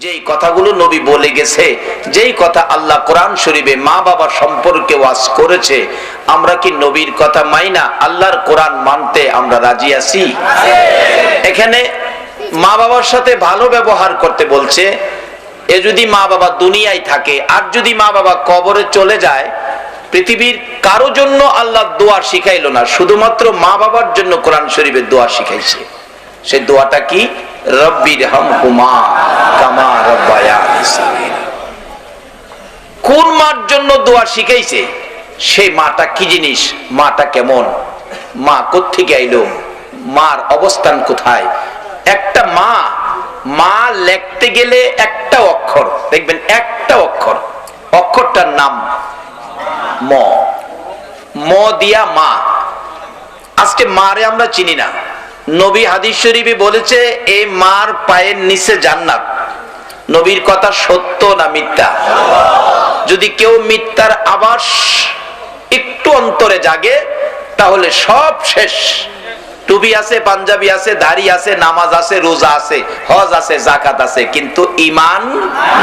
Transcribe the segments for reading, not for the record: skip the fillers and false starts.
যেই কথাগুলো নবী বলে গেছে, যেই কথা আল্লাহ কোরআন শরীফে মা বাবা সম্পর্কে ওয়াজ করেছে, আমরা কি নবীর কথা মাইনা আল্লাহর কোরআন মানতে আমরা রাজি আছি? এখানে মা বাবার সাথে ভালো ব্যবহার করতে বলছে। এ যদি মা বাবা দুনিয়ায় থাকে আর যদি মা বাবা কবরে চলে যায়, পৃথিবীর কারো জন্য আল্লাহ দোয়া শিখাইলো না, শুধুমাত্র মা বাবার জন্য কোরআন শরীফে দোয়া শিখাইছে। সেই দোয়াটা কি? রব্বিরহামহুমা কামা রাব্বায়ানি সগীরা। কোন মার জন্য দোয়া শিখাইছে? সেই মাটা কি জিনিস, মাটা কেমন, মা কোত্থেকে আইলো, মার অবস্থান কোথায়। একটা মা, মা লিখতে গেলে একটা অক্ষর দেখবেন, একটা অক্ষর, অক্ষরটার নাম ম। ম দিয়া মা। আজকে মারে আমরা চিনি না। নবী হাদিস শরীফে বলেছে এই মার পায়ের নিচে জান্নাত। নবীর কথা সত্য না মিথ্যা? যদি কেউ মিথ্যার আভাস একটু অন্তরে জাগে তাহলে সব শেষ। টুপি আছে, পাঞ্জাবি আছে, দাড়ি আছে, নামাজ আছে, রোজা আছে, হজ আছে, জাকাত আছে, কিন্তু ঈমান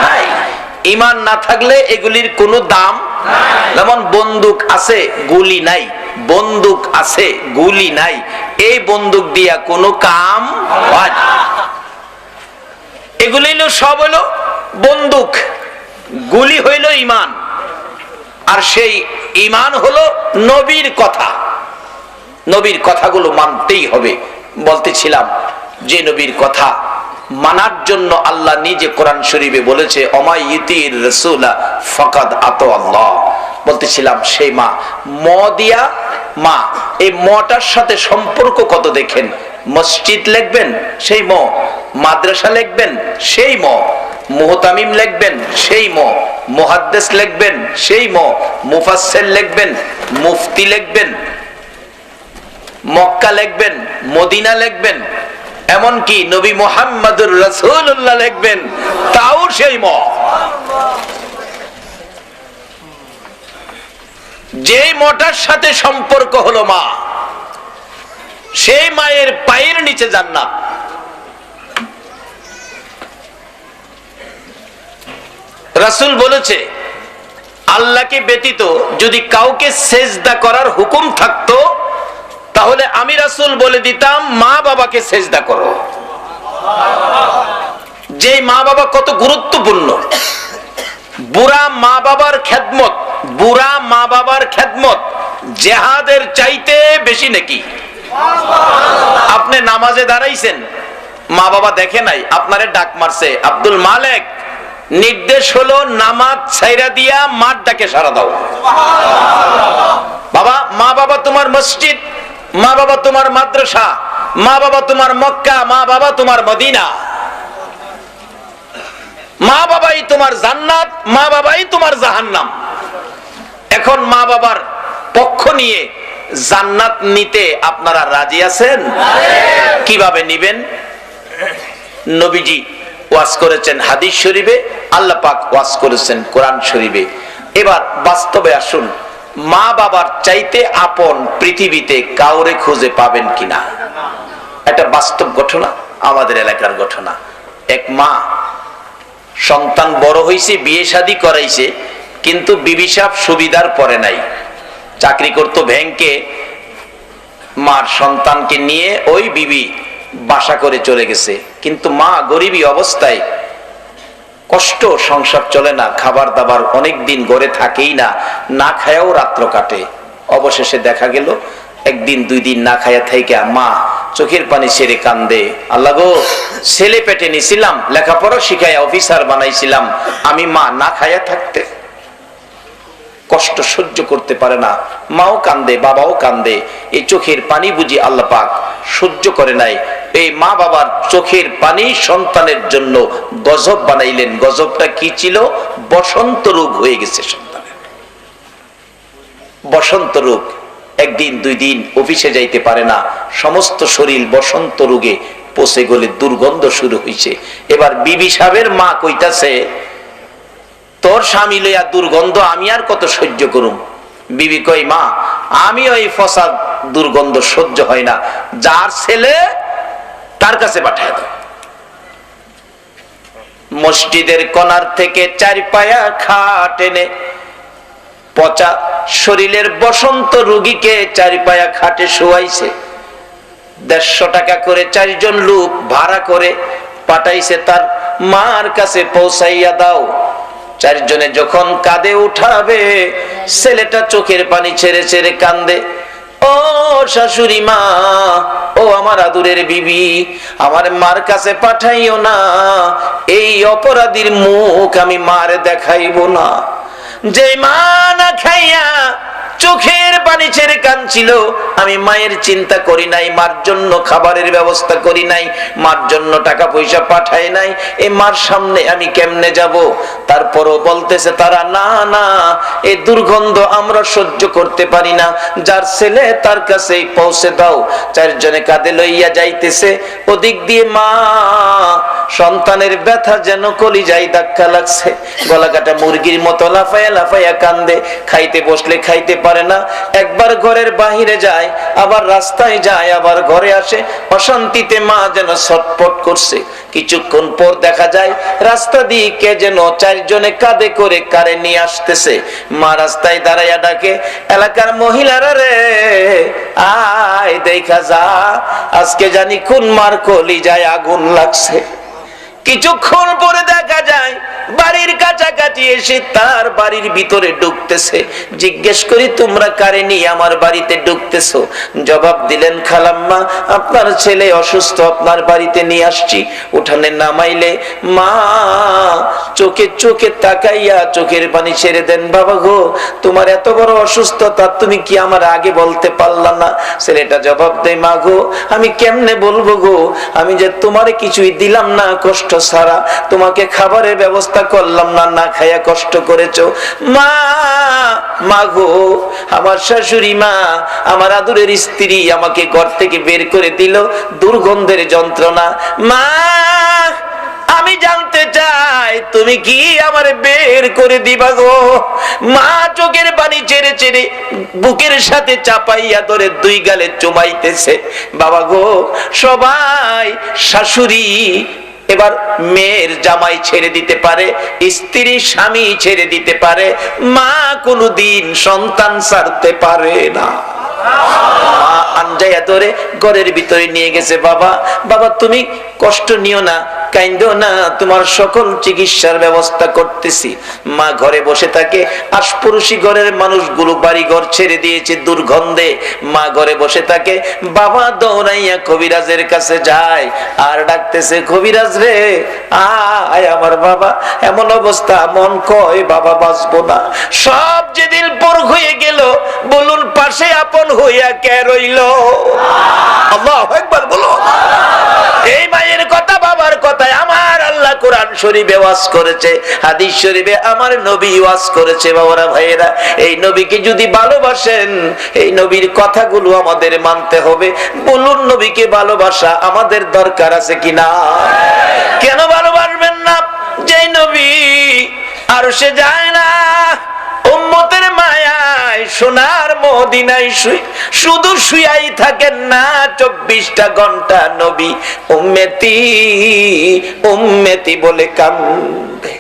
নাই। ঈমান না থাকলে এগুলির কোনো দাম নাই। যেমন বন্দুক আছে গুলি নাই, বন্দুক আছে গুলি নাই, এই বন্দুক দিয়া কোনো কাম হয় না। এগুলি সব হইল বন্দুক, গুলি হইল ঈমান। আর সেই ঈমান হলো নবীর কথা। নবীর কথাগুলো মানতেই হবে। বলতেছিলাম যে নবীর কথা মানার জন্য আল্লাহ নিজে কোরআন শরীফে বলেছে অমাইয়িতির রাসূলা ফাকাদ আতা আল্লাহ। বলতেছিলাম সেই মা, ম দিয়া মা, এই মটার সাথে সম্পর্ক কত দেখেন। মসজিদ লিখবেন সেই ম, মাদ্রাসা লিখবেন সেই ম, মুহতামিম লিখবেন সেই ম, মুহাদ্দিস লিখবেন সেই ম, মুফাসসির লিখবেন, মুফতি লিখবেন, মক্কা লিখবেন, মদিনা লিখবেন, এমনকি নবী মুহাম্মদুর রাসূলুল্লাহ লিখবেন, তাও সেই ম। যেই মটার সাথে সম্পর্ক হলো মা, সেই মায়ের পায়ের নিচে জান্নাত। রাসূল বলেছে আল্লাহকে ব্যতীত যদি কাউকে সেজদা করার হুকুম থাকতো তাহলে আমি রাসূল বলে দিতাম মা বাবাকে সেজদা করো। যে মা বাবা কত গুরুত্বপূর্ণ। বুড়া মা বাবার খেদমত, বুড়া মা বাবার খেদমত জিহাদের চাইতে বেশি নাকি? আপনি নামাজে দাঁড়াইছেন, মা বাবা দেখে নাই, আপনারে ডাক মারছে, আব্দুল মালিক নির্দেশ হলো নামাজ ছাইরা দিয়া মার ডাকে সাড়া দাও। বাবা, মা বাবা তোমার মসজিদ, মা বাবা তোমার মাদ্রাসা, মা বাবা তোমার মক্কা, মা বাবা তোমার মদিনা, মা বাবাই তোমার জান্নাত, মা বাবাই তোমার জাহান্নাম। এখন মা বাবার পক্ষ নিয়ে জান্নাত নিতে আপনারা রাজি আছেন? কিভাবে নিবেন? নবীজি ওয়াজ করেছেন হাদিস শরীফে, আল্লাহ পাক ওয়াজ করেছেন কোরআন শরীফে। এবার বাস্তবে আসুন, মা বাবার চাইতে আপন পৃথিবীতে কাউরে খুঁজে পাবেন কিনা? একটা বাস্তব ঘটনা, আমাদের এলাকার ঘটনা। এক মা, সন্তান বড় হইছে, বিয়ে শাদী করাইছে, কিন্তু বিবি সাহেব সুবিধার পরে নাই, চাকরি করতো ব্যাংকে। মার সন্তানকে নিয়ে ওই বিবি বাসা করে চলে গেছে, কিন্তু মা গরিবী অবস্থায়, কষ্ট, সংসার চলে না, খাবার দাবার অনেক দিন ঘরে থাকেই না, না খায়াও রাত্র কাটে। অবশেষে দেখা গেল একদিন দুই দিন না খায়া থাইকা মা চোখের পানি ছেড়ে কান্দে, আল্লাহ গো, ছেলে পেটে নিছিলাম, লেখাপড়া শিখায় অফিসার বানাইছিলাম, আমি মা না খায়া থাকতে কষ্ট সহ্য করতে পারে না। মাও কান্দে, বাবাও কান্দে। এই চোখের পানি বুঝি আল্লাহ পাক সহ্য করে নাই। এই মা বাবার চোখের পানি সন্তানের জন্য গজব বানাইলেন। গজবটা কি ছিল? বসন্ত রোগ হয়ে গেছে সন্তানের। বসন্ত রোগ, একদিন দুই দিন অফিসে যাইতে পারে না, সমস্ত শরীর বসন্ত রোগে পচে গলে দুর্গন্ধ শুরু হয়েছে। এবার বিবি সাহেবের মা কইতাছে, তোর স্বামী লইয়া দুর্গন্ধ আমি আর কত সহ্য করুম? বিবি কই, মা আমি ওই ফসাদ দুর্গন্ধ সহ্য হয় না, যার ছেলে তার কাছে পাঠায় দাও। মসজিদের কোণার থেকে 4 পায়া খাট এনে পচা শরীরের বসন্ত রোগীকে 4 পায়া খাটে শোয়াইছে। 150 টাকা করে 4 জন লোক ভাড়া করে পাঠাইছে তার মার কাছে পৌঁছাইয়া দাও। 4 জনে যখন কাঁধে উঠাবে, ছেলেটা চোখের পানি ছেড়ে ছেড়ে কান্দে, ও শাশুড়ি মা, ও আমার আদুরের বিবি, আমার মার কাছে পাঠাইও না, এই অপরাধীর মুখ আমি মার দেখাইব না। যে মা না খাইয়া চোখের পানি ছেড়ে কাঁদছিল, আমি মায়ের চিন্তা করি নাই, মার জন্য খাবারের ব্যবস্থা করি নাই, মার জন্য টাকা পয়সা পাঠাই নাই, এই মার সামনে আমি কেমনে যাব? তারপরও বলতেছে তারা, না না, এই দুর্গন্ধ আমরা সহ্য করতে পারি না, যার ছেলে তার কাছেই পৌঁছে দাও। 4 জনে কাঁধে লইয়া যাইতেছে, ওদিক দিয়ে মা সন্তানের ব্যথা যেন কলিজায় ধাক্কা লাগছে, গলা কাটা মুরগির মতো লাফায়া লাফায়া কান্দে, খাইতে বসলে খাইতে পারে না, একবার ঘরের বাহিরে যায়, আবার রাস্তায় যায়, আবার ঘরে আসে, অশান্তিতে মা যেন ছটফট করছে। কিছুক্ষণ পর দেখা যায় রাস্তা দিয়ে কে যেন 4 জনে কাঁধে করে কারে নিয়ে আসতেছে। মা রাস্তায় দাঁড়াইয়া ডাকে, এলাকার মহিলারা রে, আয় দেখা যা, আজকে জানি কোন মার কলিজায় আগুন লাগছে। কিছুক্ষণ পরে দেখা যায় বাড়ির কাছাকাছি এসে তার বাড়ির ভিতরে ঢুকতেছে। জিজ্ঞেস করি, তোমরা কারে নিয়ে আমার বাড়িতে ঢুকতেছো? জবাব দিলেন, খালাম্মা, আপনার ছেলে অসুস্থ, আপনার বাড়িতে নিয়ে আসছি। উঠানে নামাইলে মা চোখে চোখে তাকাইয়া চোখের পানি ছেড়ে দেন, বাবা গো, তোমার এত বড় অসুস্থতা তুমি কি আমার আগে বলতে পারলা না? ছেলেটা জবাব দেয়, মা গো, আমি কেমনে বলবো গো, আমি যে তোমারে কিছুই দিলাম না কষ্ট ছাড়া, তোমাকে খাবারের ব্যবস্থা করলাম না, না খাইয়া কষ্ট করেছো। মা, মা গো, আমার শাশুড়ি মা, আমার আদুরের স্ত্রী আমাকে ঘর থেকে বের করে দিল, দুর্গন্ধের যন্ত্রণা। মা, আমি জানতে চাই তুমি কি আমারে বের করে দিবা গো? মা চোখের পানি ছেড়ে ছেড়ে বুকের সাথে চাপাইয়া ধরে 2 গালে চুমাইতেছে। বাবা গো, সবাই শাশুড়ি এবার মেয়ের জামাই ছেড়ে দিতে পারে, স্ত্রী স্বামী ছেড়ে দিতে পারে, মা কোনদিন সন্তান ছাড়তে পারে না। মা আনজাইয়া ধরে ঘরের ভিতরে নিয়ে গেছে। বাবা, বাবা তুমি কষ্ট নিও না, কাইন্দো না, তোমার সকল চিকিৎসার ব্যবস্থা করতেছি। মা ঘরে বসে থাকে, আশপড়শি ঘরের মানুষগুলো বাড়ি ঘর ছেড়ে দিয়েছে দুর্গন্ধে, মা ঘরে বসে থাকে। বাবা দৌড়াইয়া কবিরাজের কাছে যায় আর ডাকতেছে, কবিরাজ রে, আয় আমার বাবা, এমন অবস্থা, মন কয় বাবা বাঁচবো না। সব যেদিন পর হয়ে গেল, বলুন পাশে আপন হইয়া কে রইল? আল্লাহু আকবার বলো। এই মায়ের কথা, বাবার কথায় আমার আল্লাহ কোরআন শরীফে ওয়াজ করেছে, হাদিস শরীফে আমার নবী ওয়াজ করেছে। বাবারা ভাইয়েরা, এই নবীকে যদি ভালোবাসেন, এই নবীর কথাগুলো আমাদের মানতে হবে। বলুন, নবীকে ভালোবাসা আমাদের দরকার আছে কিনা? কেন ভালোবাসবেন না? যে নবী আরশে যায় না, উম্মতের মায়ায় সোনার মদিনায় শুধু শুয়াই থাকেন না 24টা ঘন্টা, নবী উম্মতি উম্মতি বলে কান্দে।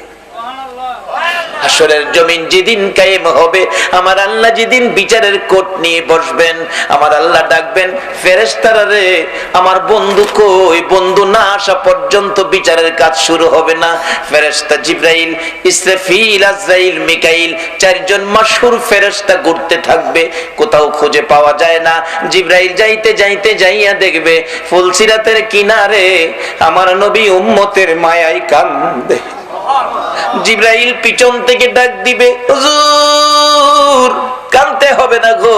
হাসরের জমিন যেদিন কায়েম হবে, আমার আল্লাহ যেদিন বিচারের কোট নিয়ে বসবেন, আমার আল্লাহ ডাকবেন, ফেরেশতারা রে, আমার বন্ধু কই? বন্ধু না আসা পর্যন্ত বিচারের কাজ শুরু হবে না। ফেরেশতা জিবরাইল, ইসরাফিল, আজরাইল, মিকাইল, 4 জন মাশহুর ফেরেশতা ঘুরতে থাকবে, কোথাও খুঁজে পাওয়া যায় না। জিবরাইল যাইতে যাইতে যাইয়া দেখবে ফুলসিরাতের কিনারে আমার নবী উম্মতের মায়ায় কান্দে। জিবরাইল পিছন থেকে ডাক দিবে, হুজুর কাঁদতে হবে না গো,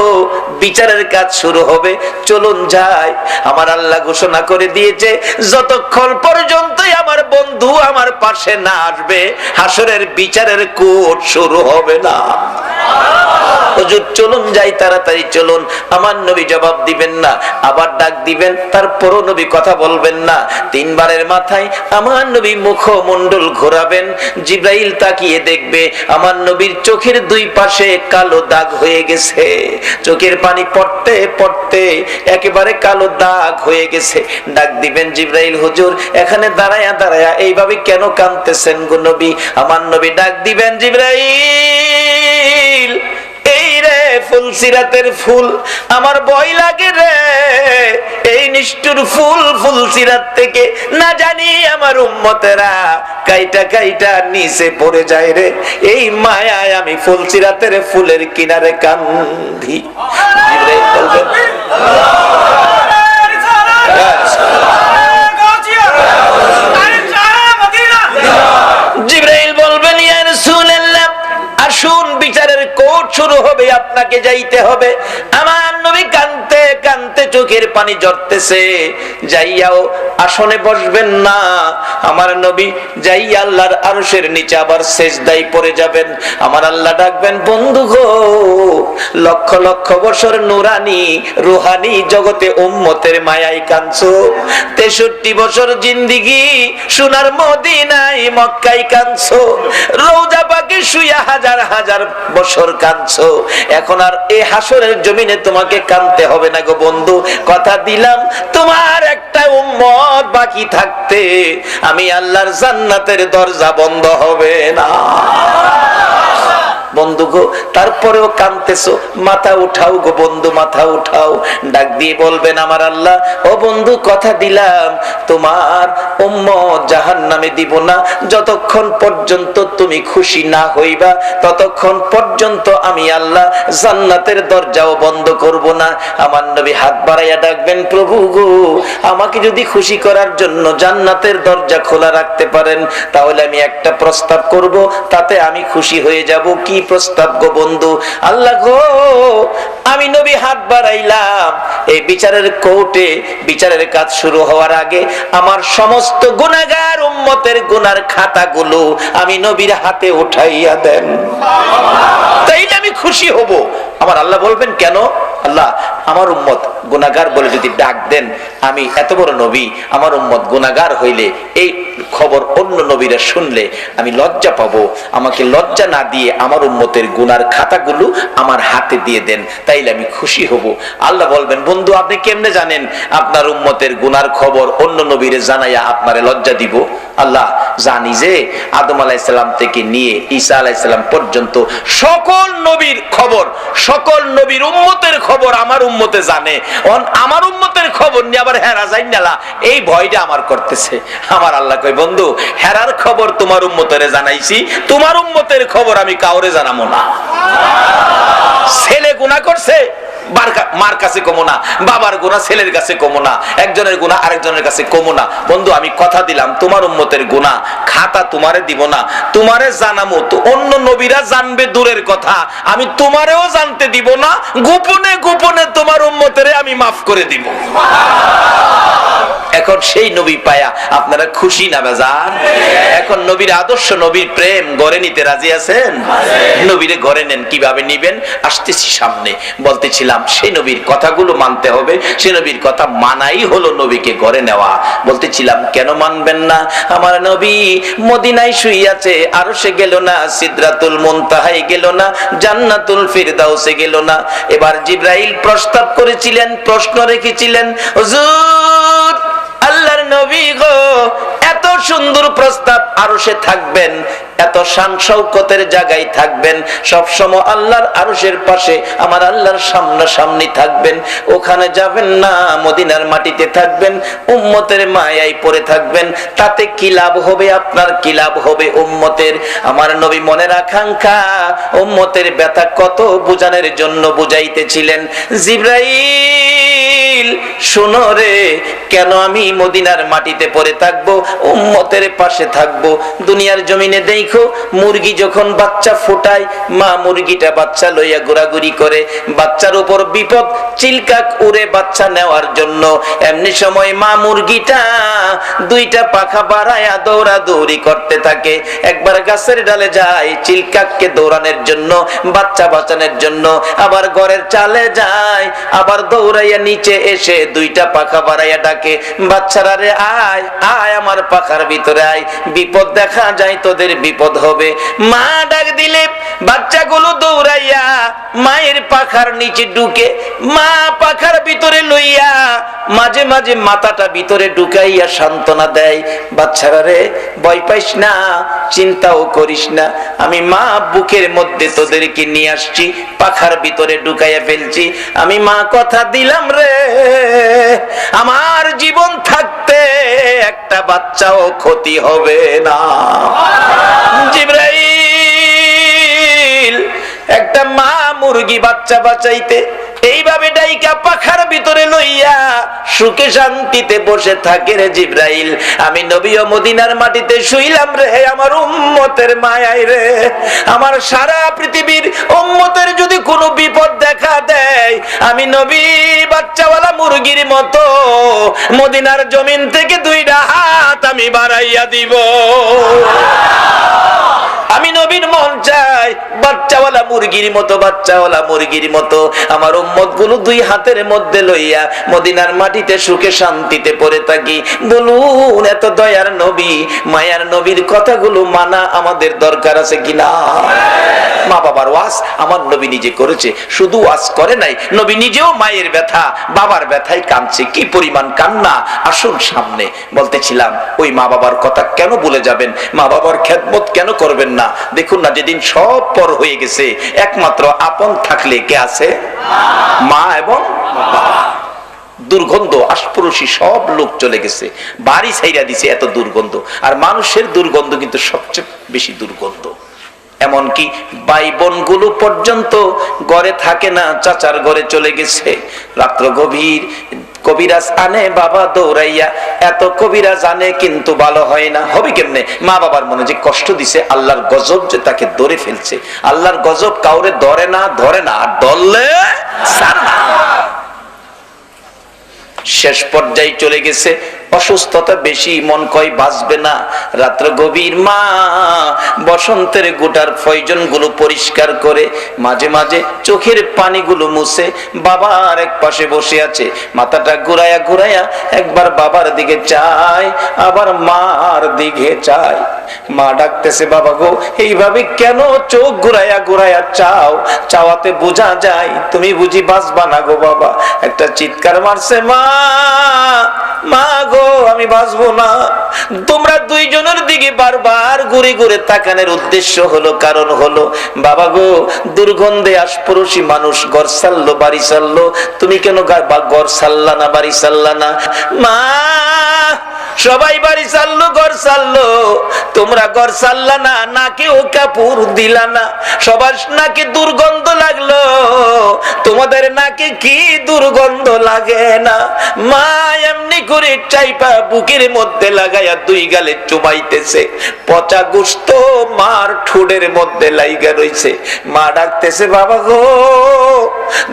বিচারের কাজ শুরু হবে, চলুন যাই। আমার আল্লাহ ঘোষণা করে দিয়েছে, যতক্ষণ পর্যন্ত আমার বন্ধু আমার পাশে না আসবে, হাসরের বিচারের কোট শুরু হবে না। হুজুর চলুন যাই, তাড়াতাড়ি চলুন। আমার নবী জবাব দিবেন না, আবার ডাক দিবেন, তারপরও নবী কথা বলবেন না। তিনবারের মাথায় আমার নবী মুখমণ্ডল ঘোরাবেন, জিব্রাইল তাকিয়ে দেখবে আমার নবীর চোখের দুই পাশে কালো দাগ হয়ে গেছে। চোখের পানি পড়তে পড়তে একেবারে কালো দাগ হয়ে গেছে। ডাক দিবেন, জিব্রাইল হুজুর এখানে দাঁড়ায়া দাঁড়ায়া এইভাবে কেন কাঁদতেছেন গো নবী? আমার নবী ডাক দিবেন, জিব্রাইল এই রে ফুলসিরাতের ফুল, আমার ভয় লাগে রে, এই নিষ্ঠুর ফুল ফুলসিরাত থেকে না জানি আমার উম্মতেরা কাইটা কাইটা নিচে পড়ে যায় রে, এই মায়ায় আমি ফুলসিরাতের ফুলের কিনারে কান্দি। জিব্রাইল বলবেন, জিব্রাইল বলবেন, ইয়া রাসূলুল্লাহ আসুন, বিচারের কোর্ট শুরু হবে, আপনাকে যাইতে হবে। আমার নবী কাঁদতে কাঁদতে চোখের পানি ঝরতেছে। যাইয়াও আসনে বসবেন না, আমার নবী যাইয়া আল্লাহর আরশের নিচে আবার সেজদায় পড়ে যাবেন। আমার আল্লাহ ডাকবেন, বন্ধু গো, লক্ষ লক্ষ বছর নুরানি রুহানি জগতে উম্মতের মায়ায় কাঁদছো, 63 বছর জিন্দিগি সোনার মদিনায় মক্কায় কাঁদছো, রওজা পাকে শুয়া হাজার হাজার বছর কাঁদছো, এখন আর এই হাসরের জমিনে তোমাকে কাঁদতে হবে না গো বন্ধু। কথা দিলাম তোমার একটা উম্মত বাকি থাকতে আমি আল্লাহর জান্নাতের দরজা বন্ধ হবে না। বন্ধু গো, তারপরেও কাঁদতেছো, মাথা উঠাও গো বন্ধু, মাথা উঠাও। ডাক দিয়ে বলবেন, আমার আল্লাহ ও বন্ধু কথা দিলাম তোমার উম্মত জাহান্নামে দিব না, যতক্ষণ পর্যন্ত তুমি খুশি না হইবা ততক্ষণ পর্যন্ত আমি আল্লাহ জান্নাতের দরজাও বন্ধ করব না। আমার নবী হাত বাড়াইয়া ডাকবেন, প্রভু গো, আমাকে যদি খুশি করার জন্য জান্নাতের দরজা খোলা রাখতে পারেন তাহলে আমি একটা প্রস্তাব করব, তাতে আমি খুশি হয়ে যাব। কি প্রস্তাব গো বন্ধু? আল্লাহ গো, আমি নবী হাত বাড়াইলাম, এই বিচারের কোর্টে বিচারের কাজ শুরু হওয়ার আগে আমার সমস্ত গুনাহগার উম্মতের গুনার খাতাগুলো আমি নবীর হাতে উঠাইয়া দেন, তাইলে আমি খুশি হব। আমার আল্লাহ বলবেন, কেন? আল্লাহ আমার উম্মত গুনাহগার বলে যদি ডাক দেন, আমি এত বড় নবী, আমার উম্মত গুনাহগার হইলে এই খবর অন্য নবীরা শুনলে আমি লজ্জা পাবো, আমাকে লজ্জা না দিয়ে আমার উম্মতের গুনার খাতাগুলো আমার হাতে দিয়ে দেন, তাইলে আমি খুশি হব। আল্লাহ বলবেন, বন্ধু আপনি কেমনে জানেন আপনার উম্মতের গুনার খবর অন্য নবীরে জানাইয়া আপনারে লজ্জা দিব? আল্লাহ জানি যে আদম আলাইহিস সালাম থেকে নিয়ে ঈসা আলাইহিস সালাম পর্যন্ত সকল নবীর খবর, সকল নবীর উম্মতের খবর আমার উম্মতে জানে। আমার উম্মতের খবর নিয়ে আবার হেরা যাই না, এই ভয়টা আমার করতেছে। আমার আল্লাহ কই, বন্ধু হেরার খবর তোমার উম্মতের জানাইছি, তোমার উম্মতের খবর আমি কাউরে জানাবো না। ছেলে গুনাহ করছে, মার কাছে কমো না, বাবার গুনাহ ছেলের কাছে কমো না, একজনের গুনাহ আরেকজনের কাছে কমো না। বন্ধু আমি কথা দিলাম তোমার উম্মতের গুনাহ খাতা তোমারে দিব না, তোমারে জানামো তো অন্য নবীরা জানবে দূরের কথা, আমি তোমারেও জানতে দিব না, গোপনে গোপনে তোমার উম্মতেরে আমি মাফ করে দিব। এখন সেই নবী পায়া আপনারা খুশি না বেজার? এখন নবীর আদর্শ, নবীর প্রেম গড়ে নিতে রাজি আছেন? নবীরে গড়ে নেন। কিভাবে নিবেন? আসতেছি সামনে। বলতেছিলাম সেই নবীর কথাগুলো মানতে হবে, সেই নবীর কথা মানাই হলো নবীকে গড়ে নেওয়া। বলতেছিলাম কেন মানবেন না? আমার নবী মদিনায় শুইয়াছে, আরশে গেল না, সিদরাতুল মুনতাহায় গেল না, জান্নাতুল ফিরদাউসে গেল না। এবার জিবরাইল প্রস্তাব করেছিলেন, প্রশ্ন রেখেছিলেন, হুজুর আল্লাহর নবী গো, এত সুন্দর প্রস্তাব, আরশে থাকবেন, এত শান শৌকতের জায়গায় থাকবেন, সব সময় আল্লাহর আরশের পাশে আমার আল্লাহর সামনাসামনি থাকবেন, ওখানে যাবেন না, মদিনার মাটিতে থাকবেন, উম্মতের মায়ায় পড়ে থাকবেন, তাতে কি লাভ হবে আপনার, কি লাভ হবে উম্মতের? আমার নবী মনের আকাঙ্ক্ষা, উম্মতের ব্যথা কত বুঝানোর জন্য বুঝাইতেছিলেন। জিবরাইল শোনো রে, কেন আমি মদিনার মাটিতে পড়ে থাকবো, উম্মতের পাশে থাকবো? দুনিয়ার জমিনে দেখো মুরগি যখন বাচ্চা ফোটায়, মা মুরগিটা বাচ্চা লইয়া ঘোরাঘুরি করে, বাচ্চার উপর বিপদ চিলকাক উড়ে বাচ্চা নেওয়ার জন্য। এমনি সময় মা মুরগিটা দুইটা পাখা বাড়ায়া দৌড়াদৌড়ি করতে থাকে। একবার গাছের ডালে যায় চিলকাককে দৌড়ানোর জন্য, বাচ্চা বাঁচানোর জন্য, আবার ঘরের চালে যায়, আবার দৌড়াইয়া নিচে এসে দুইটা পাখা বাড়াইয়া ডাকে, বাচ্চারা রে আয় আয় আমার পাখার ভিতরে আয়, বিপদ দেখা যায় তোদের বিপদ হবে। মা ডাক দিলে বাচ্চাগুলো দৌড়াইয়া মায়ের পাখার নিচে ঢুকে, মা পাখার ভিতরে লইয়া মাঝে মাঝে মাথাটা ভিতরে ঢুকাইয়া সান্ত্বনা দেয়, বাচ্চারা রে ভয় পাইস না, চিন্তাও করিস না, আমি মা বুকের মধ্যে তোদেরকে নিয়ে আসছি, পাখার ভিতরে ঢুকাইয়া ফেলছি, আমি মা কথা দিলাম রে আমার জীবন থাকতে একটা বাচ্চাও ক্ষতি হবে না। জিবরাইল একটা মা মুরগি বাচ্চা বাঁচাইতে এইভাবে ডাইকা পাখার ভিতরে লইয়া সুখে শান্তিতে বসে থাকে রে জিবরাইল। আমি নবী ও মদিনার মাটিতে শুইলাম রে আমার উম্মতের মায়ায় রে, আমার সারা পৃথিবীর উম্মতের যদি কোনো বিপদ দেখা দেয়, আমি নবী বাচ্চাওয়ালা মুরগির মতো মদিনার জমিন থেকে দুইটা হাত আমি বাড়াইয়া দিব। আমি নবীর মন চাই বাচ্চাওয়ালা মুরগির মতো, বাচ্চাওয়ালা মুরগির মতো আমার উম্মত গুলো দুই হাতের মধ্যে লইয়া মদিনার মাটিতে সুখে শান্তিতে পড়ে থাকি। বলুন এত দয়ার নবী, মায়ার নবীর কথাগুলো মানা আমাদের দরকার আছে কিনা? মা বাবার ওয়াজ আমার নবী নিজে করেছে, শুধু ওয়াজ করে নাই, নবী নিজেও মায়ের ব্যথা বাবার ব্যথায় কাঁদছে। কি পরিমাণ কান্না! আসুন সামনে। বলতেছিলাম ওই মা বাবার কথা কেন ভুলে যাবেন, মা বাবার খেদমত কেন করবেন না? দেখুন না, যেদিন সব পর হয়ে গেছে একমাত্র আপন থাকলে কে আছে? মা এবং বাবা। দুর্গন্ধ আশপাশি সব লোক চলে গেছে, বাড়ি ছাইরা দিছে, এত দুর্গন্ধ। আর মানুষের দুর্গন্ধ কিন্তু সবচেয়ে বেশি দুর্গন্ধ। এমনকি ভাই বোন গুলো পর্যন্ত ঘরে থাকে না, চাচার ঘরে চলে গেছে। রাত্র গভীর, কবিরাজ আনে বাবা দৌড়াইয়া, এত কবিরাজ আনে কিন্তু ভালো হয় না। হবে কেমনে? মা বাবার মনে যে কষ্ট দিছে, আল্লাহর গজব যে তাকে ধরে ফেলছে। আল্লাহর গজব কাউরে ধরে না, ধরে না, আর ধরলে ছাড়ে না। শেষ পর্যায়ে চলে গেছে, অসুস্থতা বেশি, মন কয় বাঁচবে না। রাত্র গভীর, মা বসন্তের গোটার ফয়জন গুলো পরিষ্কার করে, মাঝে মাঝে চোখের পানিগুলো মুছে, বাবার এক পাশে বসে আছে, মাথাটা ঘুরাইয়া ঘুরাইয়া একবার বাবার দিকে চায়, আবার মার দিকে চায়। মা ডাকতেছে, বাবা গো এইভাবে কেন চোখ ঘুরাইয়া ঘুরাইয়া চাও? চাওয়াতে বোঝা যায় তুমি বুঝি বাঁচবা না গো বাবা। একটা চিৎকার মারছে, মা মা গো আমি বাঁচবো না। তোমরা দুইজনের দিকে বারবার ঘুরে ঘুরে তাকানোর উদ্দেশ্য হলো, কারণ হলো বাবা গো দুর্গন্ধে আশপাশি মানুষ ঘর ছাড়লো বাড়ি ছাড়লো, তুমি কেন ঘর ছাড়লা না, বাড়ি ছাড়লা না? মা সবাই বাড়ি ছাড়লো, ঘর ছাড়লো, তোমরা ঘর ছাড়লা না, নাকে ও কাপড় দিলা না, সবার নাকে দুর্গন্ধ লাগলো, তোমাদের নাকে কি দুর্গন্ধ লাগে না? মা এমনি করে চাইপা বুকের মধ্যে লাগাইয়া দুই গালে চুমাইতেছে, পচা গোশত মার ঠোঁটের মধ্যে লাইগা রইছে। মা ডাকতেছে, বাবা গো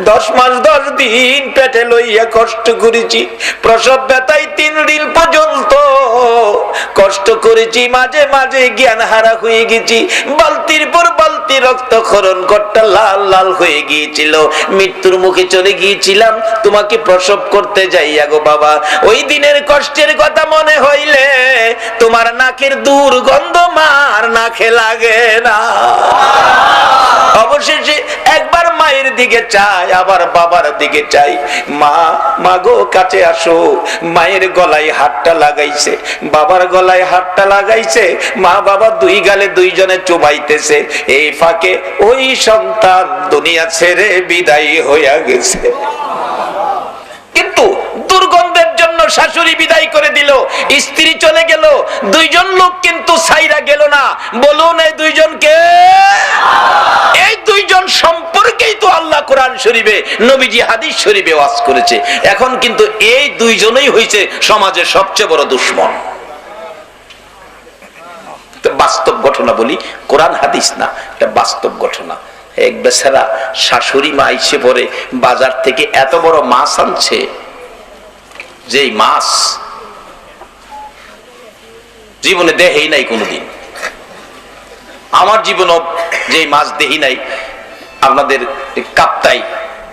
10 মাস 10 দিন পেটে লইয়া কষ্ট করেছি, প্রসব ব্যথায় 3 দিন পর্যন্ত কষ্ট করেছি, মাঝে মাঝে জ্ঞান হারা হয়ে গেছি, বালতির পর বালতি রক্তক্ষরণ করতে লাল লাল হয়ে গিয়েছিল, মৃত্যুর মুখে চলে গিয়েছিলাম তোমাকে প্রসব করতে যাইয়া গো বাবা। ওই দিনের কষ্টের কথা মনে হইলে তোমার নাকের দুর্গন্ধ মার নাকে লাগে না। অবশেষে একবার মায়ের দিকে চাই, আবার বাবার দিকে চাই, মা মাগো কাছে আসো। মায়ের গলায় হাতটা লাগাইছে, বাবার গলায় হাতটা লাগাইছে, মা বাবা দুই গালে দুইজনে চুবাইতেছে। এই ফাঁকে ওই সন্তান দুনিয়া ছেড়ে বিদায় হইয়া গেছে। কিন্তু দুর্গন্ধের জন্য শাশুড়ি বিদায় করে দিল, স্ত্রী চলে গেল, দুইজন লোক কিন্তু ছাইরা গেল না। বলুন এই দুইজনকে? এই দুইজন সম্পর্কেই তো আল্লাহ কোরআন শরীফে, নবীজি হাদিস শরীফে ওয়াজ করেছে। এখন কিন্তু এই দুইজনই হইছে সমাজের সবচেয়ে বড় দুশমন। বাস্তব ঘটনা বলি, কোরআন হাদিস না, এটা বাস্তব ঘটনা। এক বেচারা শাশুড়ি মা আইসে পরে বাজার থেকে এত বড় মাছ আনছে, যেই মাছ জীবনে দেহেই নাই কোনোদিন, আমার জীবনও যেই মাছ দেহি নাই। আপনাদের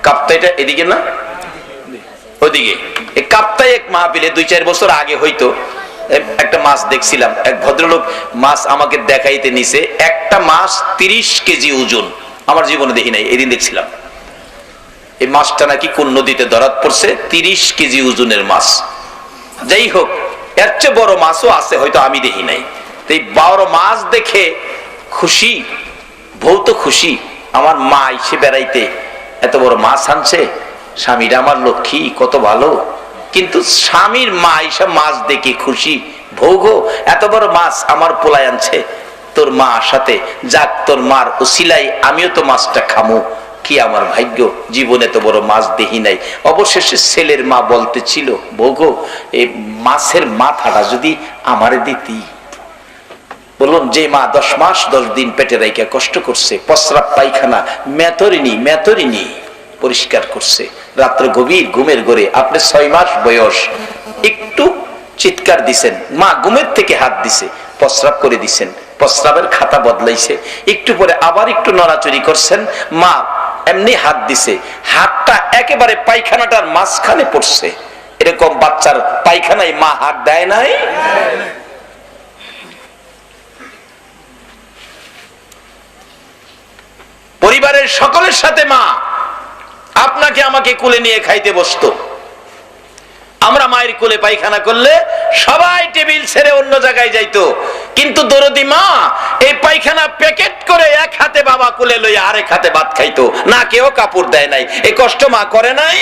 কাপ্তাইটা এদিকে না ওদিকে, এই কাপ্তাই এক মাহফিলে 2-4 বছর আগে হয়তো একটা মাছ দেখছিলাম, এক ভদ্রলোক মাছ আমাকে দেখাইতে নিছে, একটা মাছ 30 কেজি ওজন, আমার জীবনে দেখি নাই, এদিন দেখছিলাম। এই মাছটা নাকি কোন নদীতে ধরাত পড়ছে, 30 কেজি ওজনের মাছ। যাই হোক, এর চেয়ে বড় মাছও আছে, হয়তো আমি দেখি নাই। এই বড় মাছ দেখে খুশি, বহুত খুশি। আমার মা এসে বেড়াইতে এত বড় মাছ আনছে, স্বামীরা আমার লক্ষ্মী, কত ভালো। কিন্তু স্বামীর মা এসে মাছ দেখে খুশি, ভোগ এত বড় মাছ আমার পোলায় আনছে, তোর মা সাথে যাক, তোর মার উসিলাই আমিও তো মাছটা খামু, কি আমার ভাগ্য, জীবনে তো বড় মাছ দেখি নাই। অবশেষে ছেলের মা বলতেছিল, ভোগ এই মাছের মাথাটা যদি আমারে দিতি। বলুন, যে মা 10 মাস 10 দিন পেটে রাইখা কষ্ট করছে, প্রস্রাব পায়খানা মেতরিনি পরিষ্কার করছে, রাত্রে গভীর ঘুমের ঘরে আপনি 6 মাস বয়স, একটু চিৎকার দিছেন, মা ঘুমের থেকে হাত দিছে, প্রস্রাব করে দিছেন, প্রস্রাবের খাতা বদলাইছে, একটু পরে আবার একটু নড়াচড়ি করছেন, মা এমনি হাত দিছে, হাতটা একেবারে পায়খানাটার মাঝখানে পড়ছে। এরকম বাচ্চার পায়খানায় মা হাত দেয় নাই? পরিবারের সকলের সাথে মা আপনাকে আমাকে কোলে নিয়ে খাইতে বসতো। আমরা মায়ের কোলে পায়খানা করলে সবাই টেবিল ছেড়ে অন্য জায়গায় যাইতো, কিন্তু দরদি মা এই পায়খানা প্যাকেট করে এক হাতে বাবা কোলে লইয়া আরেক হাতে ভাত খাইতো, না কেউ কাপড় দেয় নাই। এই কষ্ট মা করে নাই?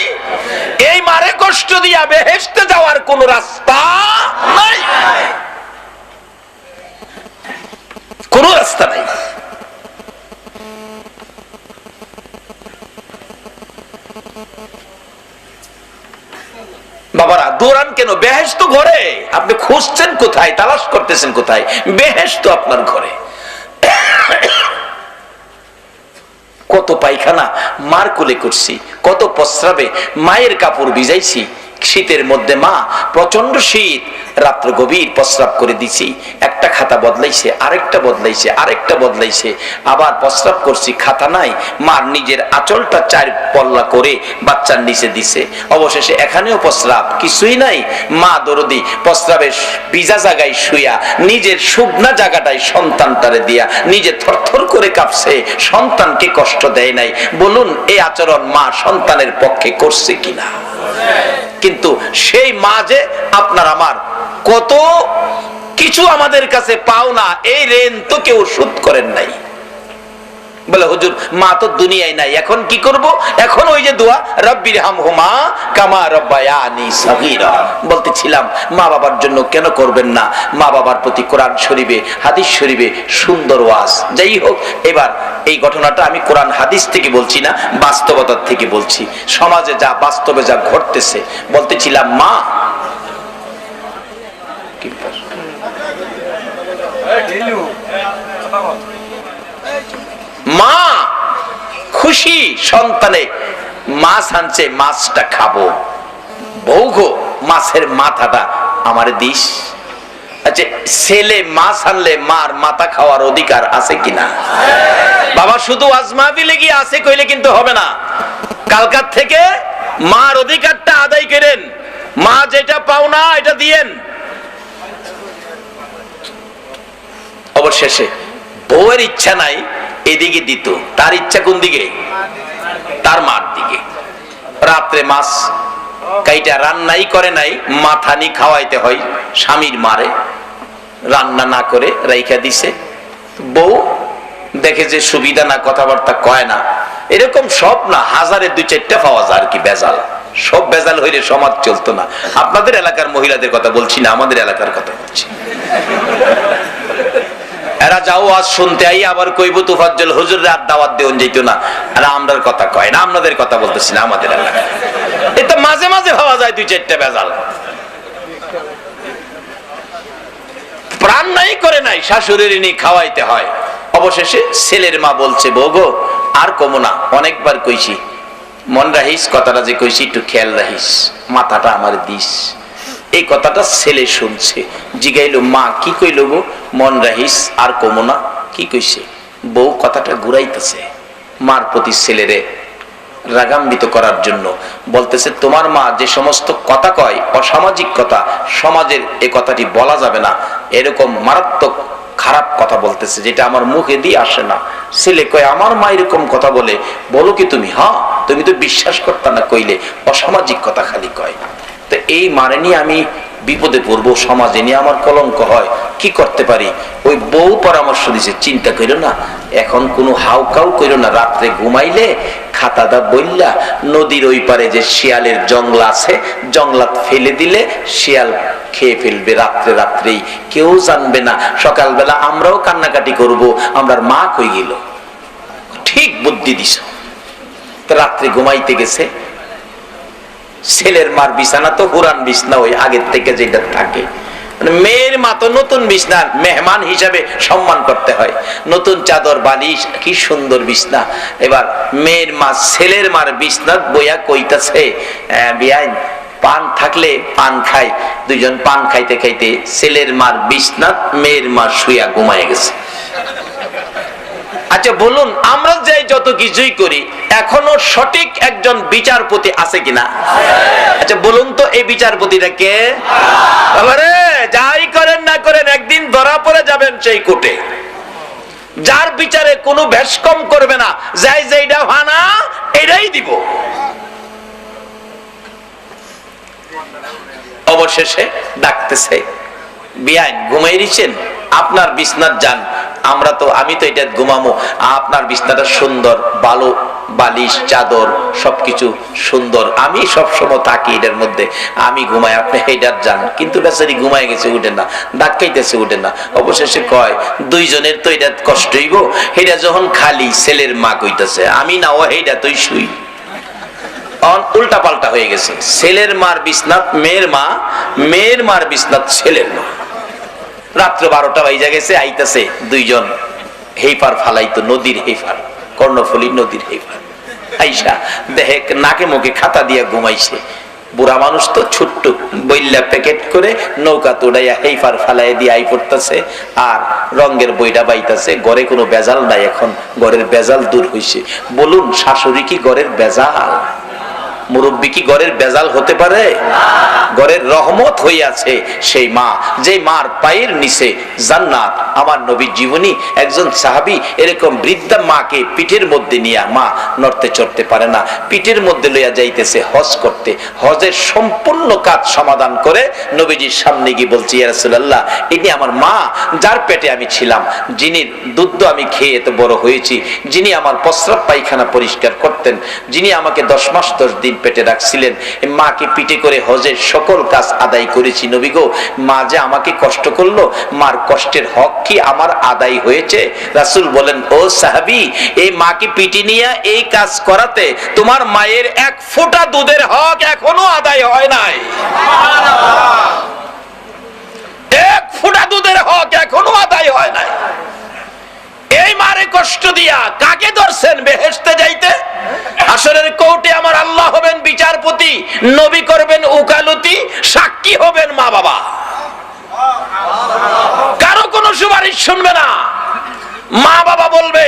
এই মারে কষ্ট দিয়া বেহেশতে যাওয়ার কোন রাস্তা নাই, কোন রাস্তা নাই। বাবারা দৌড়ান কেন? বেহেশত ঘরে, আপনি খুঁজছেন কোথায়, তালাশ করতেছেন কোথায়? বেহেশত আপনার ঘরে। কত পায়খানা মার কোলে করছি, কত প্রস্রাবে মায়ের কাপড় ভিজাইছি। শীতের মধ্যে মা প্রচন্ড শীত, রাত্র গভীর প্রস্রাব করে দিছি, একটা খাতা বদলাইছে, আরেকটা বদলাইছে, আরেকটা বদলাইছে, আবার প্রস্রাব করছি, খাতা নাই, মার নিজের আঁচলটা 4 পল্লা করে বাচ্চার নিচে দিছে। অবশেষে এখানেও প্রস্রাব, কিছুই নাই। মা দরদি প্রস্রাবের ভিজা জায়গায় শুয়া নিজের শুকনা জায়গাটায় সন্তানটারে দিয়া নিজে থরথর করে কাঁপছে, সন্তানকে কষ্ট দেয় নাই। বলুন, এই আচরণ মা সন্তানের পক্ষে করছে কিনা? কিন্তু সেই মা যে আপনার আমার কত কিছু আমাদের কাছে পাও না, এই ঋণ তো কেউ শোধ করেন নাই। বলে হুজুর মা তো দুনিয়ায় নাই, এখন কি করব? এখন ওই যে দোয়া রব্বির হামহুমা কামা রব্বায়ানি সগীরা বলতেছিলাম, মা বাবার জন্য কেন করবেন না? মা বাবার প্রতি কোরআন শরীফে হাদিস শরীফে সুন্দর ওয়াজ। যাই হোক, এবার এই ঘটনাটা আমি কোরআন হাদিস থেকে বলছি না, বাস্তবতার থেকে বলছি, সমাজে যা বাস্তবে যা ঘটতেছে। বলতেছিলাম মা মা খুশি, সন্তানে মাছ আনছে, মাছটা খাবো, বৌগো মাছের মাথাটা আমারে দিস। আচ্ছা, ছেলে মাছ আনলে মার মাথা খাওয়ার অধিকার আছে কিনা? বাবা শুধু আজমাবিলে গিয়ে আছে কইলে কিন্তু হবে না, কালকার থেকে মার অধিকারটা আদায় করেন, মা যেটা পাও না এটা দিয়েন। অবশেষে বউয়ের ইচ্ছা নাই এদিকে দিত, তার ইচ্ছা কোন দিকে? তার মার দিকে। রাত্রে মাছ কাইটা রান্নাই করে নাই, মাথানি খাওয়াইতে হয় স্বামীর মারে, রান্না না করে রাইখা দিছে। বউ দেখে যে সুবিধা না, কথাবার্তা কয় না, এরকম সব না, হাজারে 2-4টা পাওয়া যায় আর কি বেজাল। সব বেজাল হইলে সমাজ চলতো না। আপনাদের এলাকার মহিলাদের কথা বলছি না, আমাদের এলাকার কথা বলছি। এরা যাও আজ শুনতে আই আবার কইব তুফাজ্জল হুজুর রাত দাওয়াত দেন যেত না, আর আমরার কথা কয় না, আপনাদের কথা বলতেছি না, আমাদের এলাকায় এটা মাঝে মাঝে ভাবা যায় 2-4টা বেজাল। প্রাণ নাই করে নাই, শাশুড়ির নি খাওয়াইতে হয়। অবশেষে ছেলের মা বলছে, বউগো আর কমো না, অনেকবার কইছি, মন রাখিস কথাটা যে কইছি একটু খেয়াল রাখিস, মাথাটা আমার দিস। এই কথাটা ছেলে শুনছে, জিগাইলো মা কি কইলো গো? মন রাখিস আর কমো না, কি কইছে? বউ কথাটা ঘুরাইতেছে মার প্রতি ছেলেরে রাগান্বিত করার জন্য, বলতেছে তোমার মা যে সমস্ত কথা কয় অসামাজিক কথা, সমাজের এ কথাটি বলা যাবে না, এরকম মারাত্মক খারাপ কথা বলতেছে যেটা আমার মুখে দিয়ে আসে না। ছেলে কয় আমার মা এরকম কথা বলে? বলো কি তুমি? হ্যাঁ, তুমি তো বিশ্বাস করতা না, কইলে অসামাজিক কথা খালি কয়। তো এই মানে নিয়ে আমি বিপদে পড়বো, সমাজে নিয়ে আমার কলঙ্ক হয়, কি করতে পারি? ওই বউ পরামর্শ দিছে, চিন্তা কইরো না, এখন কোনো হাউকাউ কইরো না, রাত্রে ঘুমাইলে খাতাটা বইলা নদীর ওই পারে যে শিয়ালের জঙ্গলা আছে, জঙ্গলাত ফেলে দিলে শিয়াল খেয়ে ফেলবে, রাত্রে রাত্রেই কেউ জানবে না, সকালবেলা আমরাও কান্নাকাটি করব, আমরার মা কই গেল। ঠিক বুদ্ধি দিছ। রাত্রে ঘুমাইতে গেছে, ছেলের মার বিছানা তো পুরান বিছনা, ওই আগের থেকে যেটা থাকে, মেয়ের মা তো নতুন বিছনা, মেহমান হিসাবে সম্মান করতে হয়, নতুন চাদর বালিশ, কি সুন্দর বিছনা। এবার মেয়ের মা ছেলের মার বিছনাত বইয়া কইতাছে, বিয়াইন পান থাকলে পান খাই। দুইজন পান খাইতে খাইতে ছেলের মার বিছনাত মেয়ের মা শুয়া ঘুমায় গেছে। আচ্ছা বলুন, আমরা যে যত কিছুই করি এখনো সঠিক একজন বিচারপতি আছে কিনা? আচ্ছা বলুন তো, এই বিচারপতিটা কে? আরে যাই করেন না করেন একদিন ধরা পড়ে যাবেন সেই কোর্টে, যার বিচারে কোনো ভেস কম করবে না, যাই যেটা ভানা এটাই দিব। অবশেষে ডাকতেছে, বিয়াইন ঘুমাই দিচ্ছেন, আপনার বিছনাত যান, আমি তো এটা ঘুমামো, আপনার বিছনাটা সুন্দর, ভালো বালিশ চাদর সবকিছু সুন্দর, আমি সবসময় থাকি এটার মধ্যে, আমি ঘুমাই, আপনি এইটার যান। কিন্তু বেচারি ঘুমাই গেছে, উঠে না, ডাকাইতেছে উঠে না। অবশেষে কয় দুইজনের তো এটা কষ্ট হইব, এটা যখন খালি ছেলের মা কইতেছে আমি না, ও এইটা তুই শুই। উল্টা পাল্টা হয়ে গেছে, ছেলের মার বিছনাত মেয়ের মা, মেয়ের মার বিছনাত ছেলের মা। রাত্র 12টা বাজে গেছে, আইতাছে দুইজন, হেইপার ফালাইতো, নদীর হেইপার, কর্ণফুলী নদীর হেইপার। আইসা দেখে নাকে মুখে খাতা দিয়ে ঘুমাইছে। বুড়া মানুষ তো, ছোট্ট বইলা প্যাকেট করে নৌকা তোড়াইয়া হেইপার ফালাই দিয়ে আই পড়তেছে, আর রঙের বইটা বাইতাছে। ঘরে কোনো বেজাল নাই, এখন ঘরের বেজাল দূর হইছে। বলুন, শাশুড়ি কি ঘরের বেজাল? মুরব্বী কি ঘরের বেজাল হতে পারে? ঘরের রহমত হইয়াছে সেই মা, যে মার পায়ের নিচে জান্নাত। আমার নবীর জীবনী, একজন সাহাবী এরকম বৃদ্ধা মাকে পিঠের মধ্যে নিয়ে, মা নড়তে চড়তে পারে না, পিঠের মধ্যে লইয়া যাইতেছে হজ করতে। হজের সম্পূর্ণ কাজ সমাধান করে নবীজির সামনে গিয়ে বলছি, ইয়া রাসূলুল্লাহ, ইনি আমার মা, যার পেটে আমি ছিলাম, যিনি দুধ আমি খেয়ে এত বড় হয়েছি, যিনি আমার প্রস্রাব পায়খানা পরিষ্কার করতেন, যিনি আমাকে 10 মাস 10 দিন পেটে রাখছিলেন, মাকে পিঠে করে হজের সকল কাজ আদায় করেছি। নবী গো, মা যে আমাকে কষ্ট করলো, মার কষ্টের হক কি আমার আদায় হয়েছে? রাসূল বলেন, ও সাহাবী, এই মাকে পিঠে নিয়ে এই কাজ করাতে তোমার মায়ের 1 ফোঁটা দুধের হক এখনো আদায় হয় নাই। 1 ফোঁটা দুধের হক এখনো আদায় হয় নাই। এই মারে কষ্ট দিয়া কাকে ধরছেন বেহেশতে যাইতে? হাসরের কোর্টে আমার আল্লাহ হবেন বিচারপতি, নবী করবেন উকালতি, সাক্ষী হবেন মা বাবা। কারো কোনো সুপারিশ শুনবে না। মা বাবা বলবে,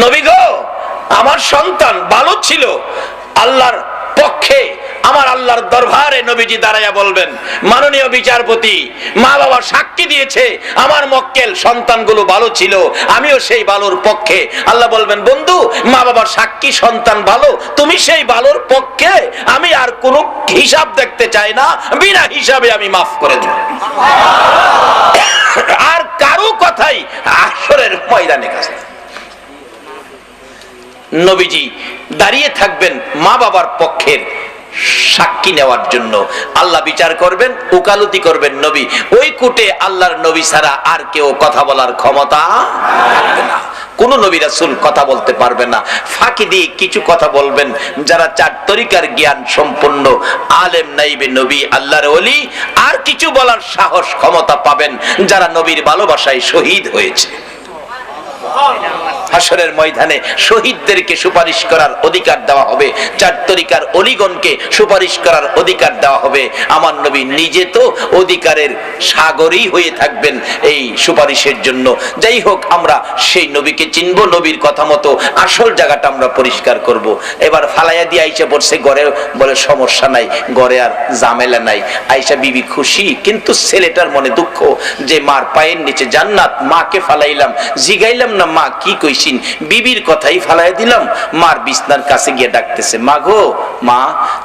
নবী গো, আমার সন্তান ভালো ছিল, আল্লাহর পক্ষে, আমার আল্লাহর দরবারে নবীজি দাঁড়াইয়া বলবেন, মাননীয় বিচারপতি, মা বাবা সাক্ষী দিয়েছে আমার মক্কেল সন্তানগুলো ভালো ছিল, আমিও সেই ভালোর পক্ষে। আল্লাহ বলবেন, বন্ধু, মা বাবার সাক্ষী সন্তান ভালো, তুমি সেই ভালোর পক্ষে, আমি আর কোনো হিসাব দেখতে চাই না, বিনা হিসাবে আমি মাফ করে দেব। আর কারো কথাই হাসরের ময়দানে কাছে নবীজি দাঁড়িয়ে থাকবেন মা বাবার পক্ষের সাক্ষী নেওয়ার জন্য। আল্লাহ বিচার করবেন, উকালতি করবেন নবী। ওই কোর্টে আল্লাহর নবী ছাড়া আর কেউ কথা বলার ক্ষমতা রাখবে না। কোন নবী রাসূল কথা বলতে পারবে না। ফাঁকি দিয়ে কিছু কথা বলবেন যারা 4 তরিকার জ্ঞান সম্পন্ন আলেম নাইবে নবী, আল্লাহর ওলি। আর কিছু বলার সাহস ক্ষমতা পাবেন যারা নবীর ভালোবাসায় শহীদ হয়েছে। হাসরের ময়দানে শহীদদেরকে সুপারিশ করার অধিকার দেওয়া হবে, 4 তরিকার অলিগণকে সুপারিশ করার অধিকার দেওয়া হবে। আমার নবী নিজে তো অধিকারের সাগরই হয়ে থাকবেন এই সুপারিশের জন্য। যাই হোক, আমরা সেই নবীকে চিনব, নবীর কথা মতো আসল জায়গাটা আমরা পরিষ্কার করব। এবার ফালাইয়া দিয়ে আইসা পড়ছে ঘরে, বলে সমস্যা নাই, ঘরে আর ঝামেলা নাই। আইসা বিবি খুশি, কিন্তু ছেলেটার মনে দুঃখ যে মার পায়ের নিচে জান্নাত, মাকে ফালাইলাম, জিগাইলাম না মা কি কইছিন, বিবির কথাই ফালাইয়া দিলাম। মার বিছনার কাছে গিয়ে ডাকতেছে, মা গো, মা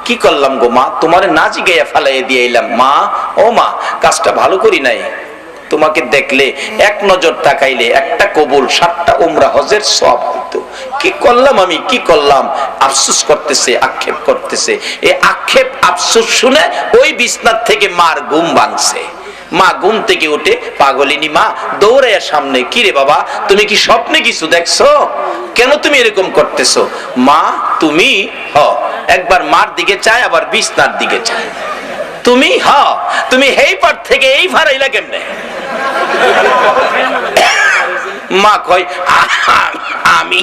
কি করলাম গো মা, তোমারে না জিগাইয়া ফালাইয়া দিয়ে আইলাম। মা, ও মা, কাজটা ভালো করি নাই, তোমাকে দেখলে এক নজর তাকাইলে একটা কবুল 7টা উমরা হজের সওয়াব হইতো। কি করলাম আমি, কি করলাম, আফসোস করতেছে, আক্ষেপ করতেছে। এই আক্ষেপ আফসোস শুনে ওই বিছনার থেকে মার ঘুম ভাঙছে। মা ঘুম থেকে উঠে, পাগলিনী মা দৌড়াইয়া সামনে, কি রে বাবা, তুমি কি স্বপ্নে কিছু দেখছো, কেন তুমি এরকম করতেছো? মা তুমি একবার মার দিকে চায়, আবার বিছনার দিকে চায়। তুমি তুমি এই পার থেকে এই ফারাইলা কেমনে? মা কয়, আমি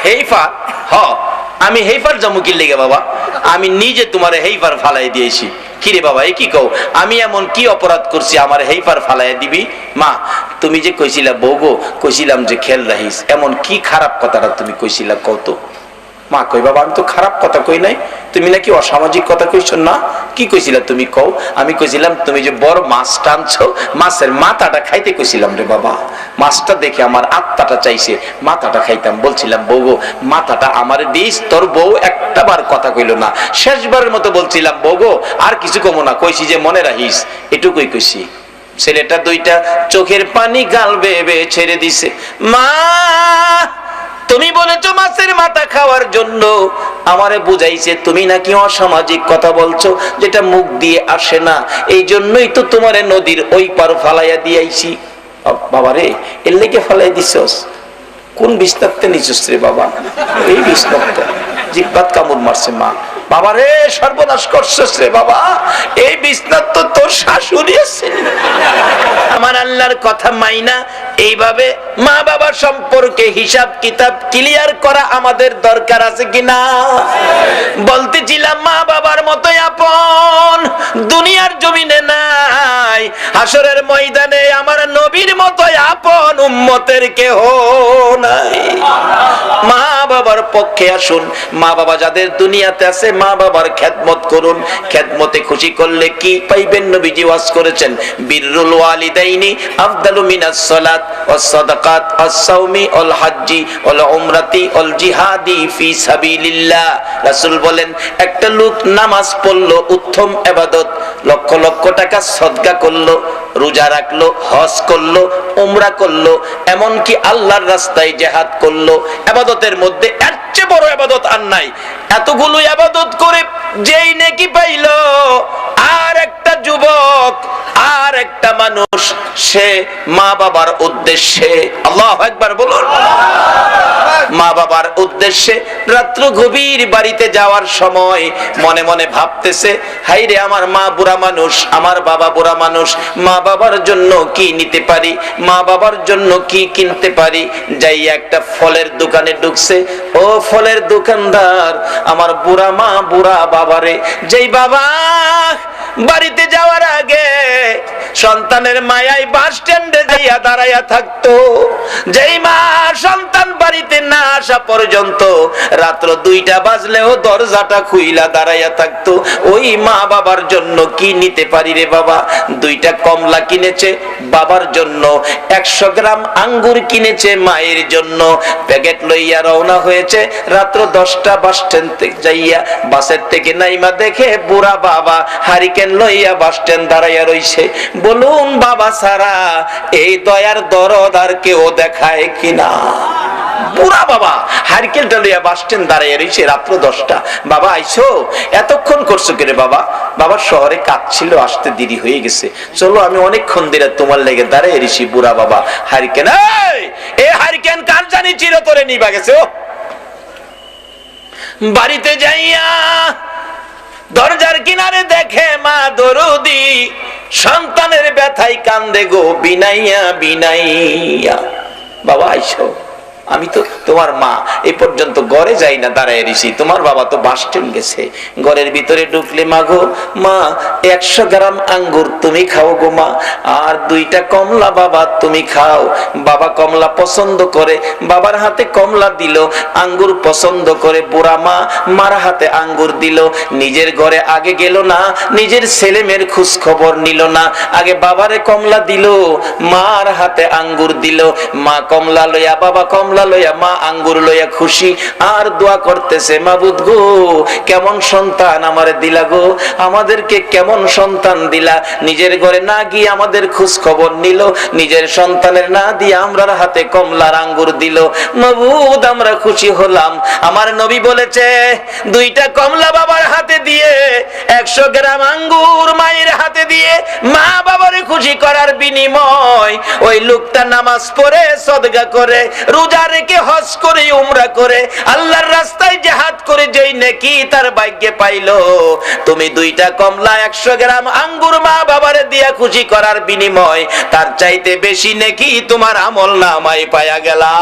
হেইফার, আমি হেইফার জমুকি লেগে বাবা, আমি নিজে তোমার হেইফার ফালাই দিয়েছি। কিরে বাবা, এ কি কও, আমি এমন কি অপরাধ করছি আমার হেইফার ফালাইয়া দিবি? মা, তুমি যে কইছিলা বউগো, কইছিলাম যে খেল রাখিস, এমন কি খারাপ কথাটা তুমি কইছিলা কত? মা কই, বাবা আমি তো খারাপ কথা কই নাই, তুমি নাকি অসামাজিক কথা কইছো না, কি কইছিলা তুমি কও? আমি কইছিলাম তুমি যে বড় মাছ টানছো, মাছের মাথাটা খাইতে কইছিলাম রে বাবা। মাছটা দেখে আমার আত্মাটা চাইছে, মাথাটা খাইতাম। বলছিলাম বউ গো, মাথাটা আমারে দিস। তোর বউ একটাবার কথা কইল না, শেষবারের মতো বলছিলাম বউ গো, আর কিছু কমো না, কইছি যে মনে রাখিস, এটুকুই কইছি। ছেলেটা 2টা চোখের পানি গাল বেয়ে বেয়ে ছেড়ে দিছে। মা, তুমি বলেছো মাছের মাথা খাওয়ার জন্য, আমারে বুঝাইছে তুমি নাকি অসামাজিক কথা বলছো, যেটা মুখ দিয়ে আসে না, এই জন্যই তো তোমারে নদীর ওই পার ফালাইয়া দিয়েছি। বাবারে, এর লেগে ফালাই দিছস? কোন বিস্তারতে নিছস রে বাবা? এই বিস্তারতে জিহ্বাত কামড় মারছে। মা, বাবারে সর্বনাশ করছস রে বাবা, এই বিস্তার তো তোর শাশুড়ি আছে। আমার আল্লাহর কথা মাইনা এইভাবে মা বাবার সম্পর্কে হিসাব কিতাব ক্লিয়ার করা আমাদের দরকার আছে কিনা? বলতেছিলাম মা বাবার মতোই আপন দুনিয়ার জমিনে নাই, হাসরের ময়দানে আমার নবীর মতোই আপন উম্মতের কেহ নাই। মা বাবার পক্ষে আসুন, মা বাবা যাদের দুনিয়াতে আছে মা বাবার খেদমত করুন। খেদমতে খুশি করলে কি পাইবেন? নবীজি ওয়াজ করেছেন, বিররুল ওয়ালিদাইনি আফদালু মিনাস সালাত ওয়াস সাদাকাত ওয়াস সাওমি ওয়াল হাজ্জি ওয়াল উমরাতি ওয়াল জিহাদি ফি সাবিলিল্লাহ। রাসূল বলেন, একটা লোক নামাজ পড়লো, উত্তম ইবাদত, লক্ষ লক্ষ টাকা সদকা করলো, রোজা রাখলো, হজ করলো, উমরা করলো, এমন কি আল্লাহর রাস্তায় জিহাদ করলো, ইবাদতের মধ্যে এর চেয়ে বড় ইবাদত আর নাই। এতগুলো ইবাদত করে যেই নেকি পাইলো, আর একটা যুবক, আর একটা মানুষ, সে মা বাবার উদ্দেশ্যে, আল্লাহু আকবার বলুন, মা বাবার উদ্দেশ্যে রাত্র গভীর বাড়িতে যাওয়ার সময় মনে মনে ভাবতেছে, হাইরে আমার মা বুড়া মানুষ, আমার বাবা বুড়া মানুষ, মা বাবার জন্য কি নিতে পারি, মা বাবার জন্য কি কিনতে পারি। যাই একটা ফলের দোকানে ঢুকছে, ও ফলের দোকানদার, আমার বুড়া মা বুড়া বাবারে, যেই বাবা বাড়িতে যাওয়ার আগে সন্তানের মায়ায় বাস স্ট্যান্ডে যাইয়া দাঁড়াইয়া থাকতো, যেই মা সন্তান বাড়িতে না আসা পর্যন্ত রাত্র 2টা বাজলেও দরজাটা খুইলা দাঁড়াইয়া থাকতো, ওই মা বাবার জন্য কি নিতে পারি রে বাবা? 2টা কমলা কিনেছে বাবার জন্য, 100 গ্রাম আঙ্গুর কিনেছে মায়ের জন্য, প্যাকেট লইয়া রওনা হয়েছে। রাত্র 10টা বাস স্ট্যান্ড থেকে যাইয়া বাসের থেকে নাইমা দেখে বুড়া বাবা হারিকেন লইয়া বাস স্ট্যান্ড দাঁড়াইয়া রইছে। বলুন বাবা ছাড়া এই দয়ার দরদ আর কেউ দেখায় কিনা? বুড়া বাবা হারিকেনটা লইয়া বাস স্ট্যান্ড দাঁড়াইয়া রইছে, রাত্র 10টা। বাবা আইছো, এতক্ষণ করছো কেরে বাবা? বাবা শহরে কাজ ছিল, আসতে দেরি হয়ে গেছে, চলো আমি অনেকক্ষণ ধরে তোমার লেগে দাঁড়াইয়া রইছি। বুড়া বাবা হারিকেন, এই হারিকেন কার জানি চিরতরে নিবা গেছে। বাড়িতে যাইয়া দরজার কিনারে দেখে মা দরদি সন্তানের ব্যথায় কান্দে গো বিনাইয়া বিনাইয়া। বাবা আইসো, আমি তো তোমার মা এ পর্যন্ত ঘরে যাই না, দাঁড়ায় রিসি, তোমার বাবা তো বাস স্ট্যান্ড গেছে। ঘরের ভিতরে ঢুকলে মা গো, মা 100 গ্রাম আঙ্গুর তুমি খাও গো মা, আর 2টা কমলা বাবা তুমি খাও। বাবা কমলা পছন্দ করে, বাবার হাতে কমলা দিল, আঙ্গুর পছন্দ করে বুড়া মা, মার হাতে আঙ্গুর দিল। নিজের ঘরে আগে গেল না, নিজের ছেলে মেয়ের খোঁজ খবর নিল না, আগে বাবারে কমলা দিল, মার হাতে আঙ্গুর দিল। মা কমলা লইয়া, বাবা কমলা লইয়া, মা আঙ্গুর লইয়া খুশি, আর দোয়া করতেছে, মাবুদ গো কেমন সন্তান আমারে দিলা গো, আমাদেরকে কেমন সন্তান দিলা। নিজের ঘরে না গিয়ে আমাদের খোঁজ খবর নিল, নিজের সন্তানের না দিয়ে আমরার হাতে কমলার আঙ্গুর দিল। মাবুদ আমরা খুশি হলাম। আমার নবী বলেছে 2টা কমলা বাবার হাতে দিয়ে, 100 গ্রাম আঙ্গুর মায়ের হাতে দিয়ে মা বাবারে খুশি করার বিনিময় ওই লোকটা নামাজ পড়ে, সদকা করে, রোজা রেখে, হজ করে, উমরা করে, আল্লাহর রাস্তায় জিহাদ করে যেই নেকি তার ভাগ্যে পাইলো, তুমি 2টা কমলা 100 গ্রাম আঙ্গুর মা বাবারে দিয়া খুশি করার বিনিময় তার চাইতে বেশি নেকি তোমার আমল নামায় পায়া গেলা।